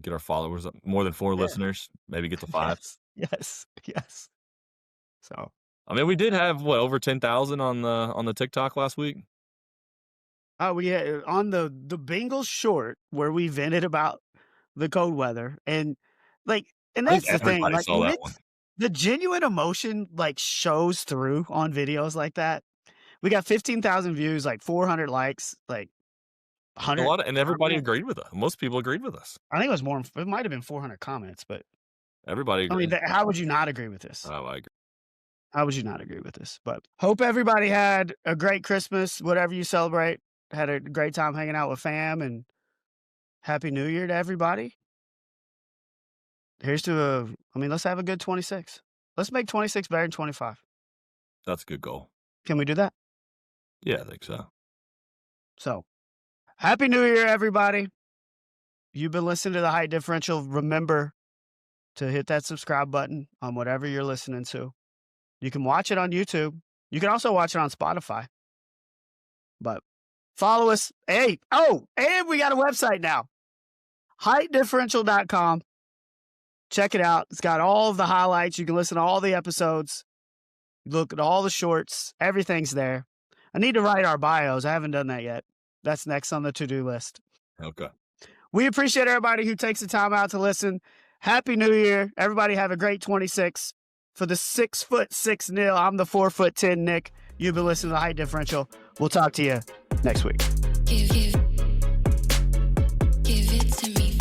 Get our followers up. More than 4 yeah. listeners. Maybe get to 5. Yes. So, I mean, we did have over 10,000 on the TikTok last week. oh, yeah, on the Bengals short where we vented about the cold weather and I think that's the thing, everybody like, saw when that one. it's the genuine emotion, like, shows through on videos like that. We got 15,000 views, like, 400 likes, like, A 100 lot of and everybody comments. agreed with us. Most people agreed with us. I think it was more it might have been 400 comments, but, Everybody I mean, agreed. how would you not agree with this? Oh, I agree. How would you not agree with this? But hope everybody had a great Christmas, whatever you celebrate, had a great time hanging out with fam, and happy New Year to everybody. Let's have a good 26. Let's make 26 better than 25. That's a good goal. Can we do that? Yeah, I think so. So, happy New Year, everybody. You've been listening to the Height Differential. Remember to hit that subscribe button on whatever you're listening to. You can watch it on YouTube. You can also watch it on Spotify. But follow us. Hey, and we got a website now. HeightDifferential.com. Check it out. It's got all of the highlights. You can listen to all the episodes. Look at all the shorts. Everything's there. I need to write our bios. I haven't done that yet. That's next on the to-do list. Okay. We appreciate everybody who takes the time out to listen. Happy New Year. Everybody have a great 26. For the 6'6" Neil, I'm the 4'10" Nick. You've been listening to the Height Differential. We'll talk to you next week. Give it to me.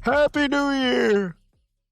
Happy New Year.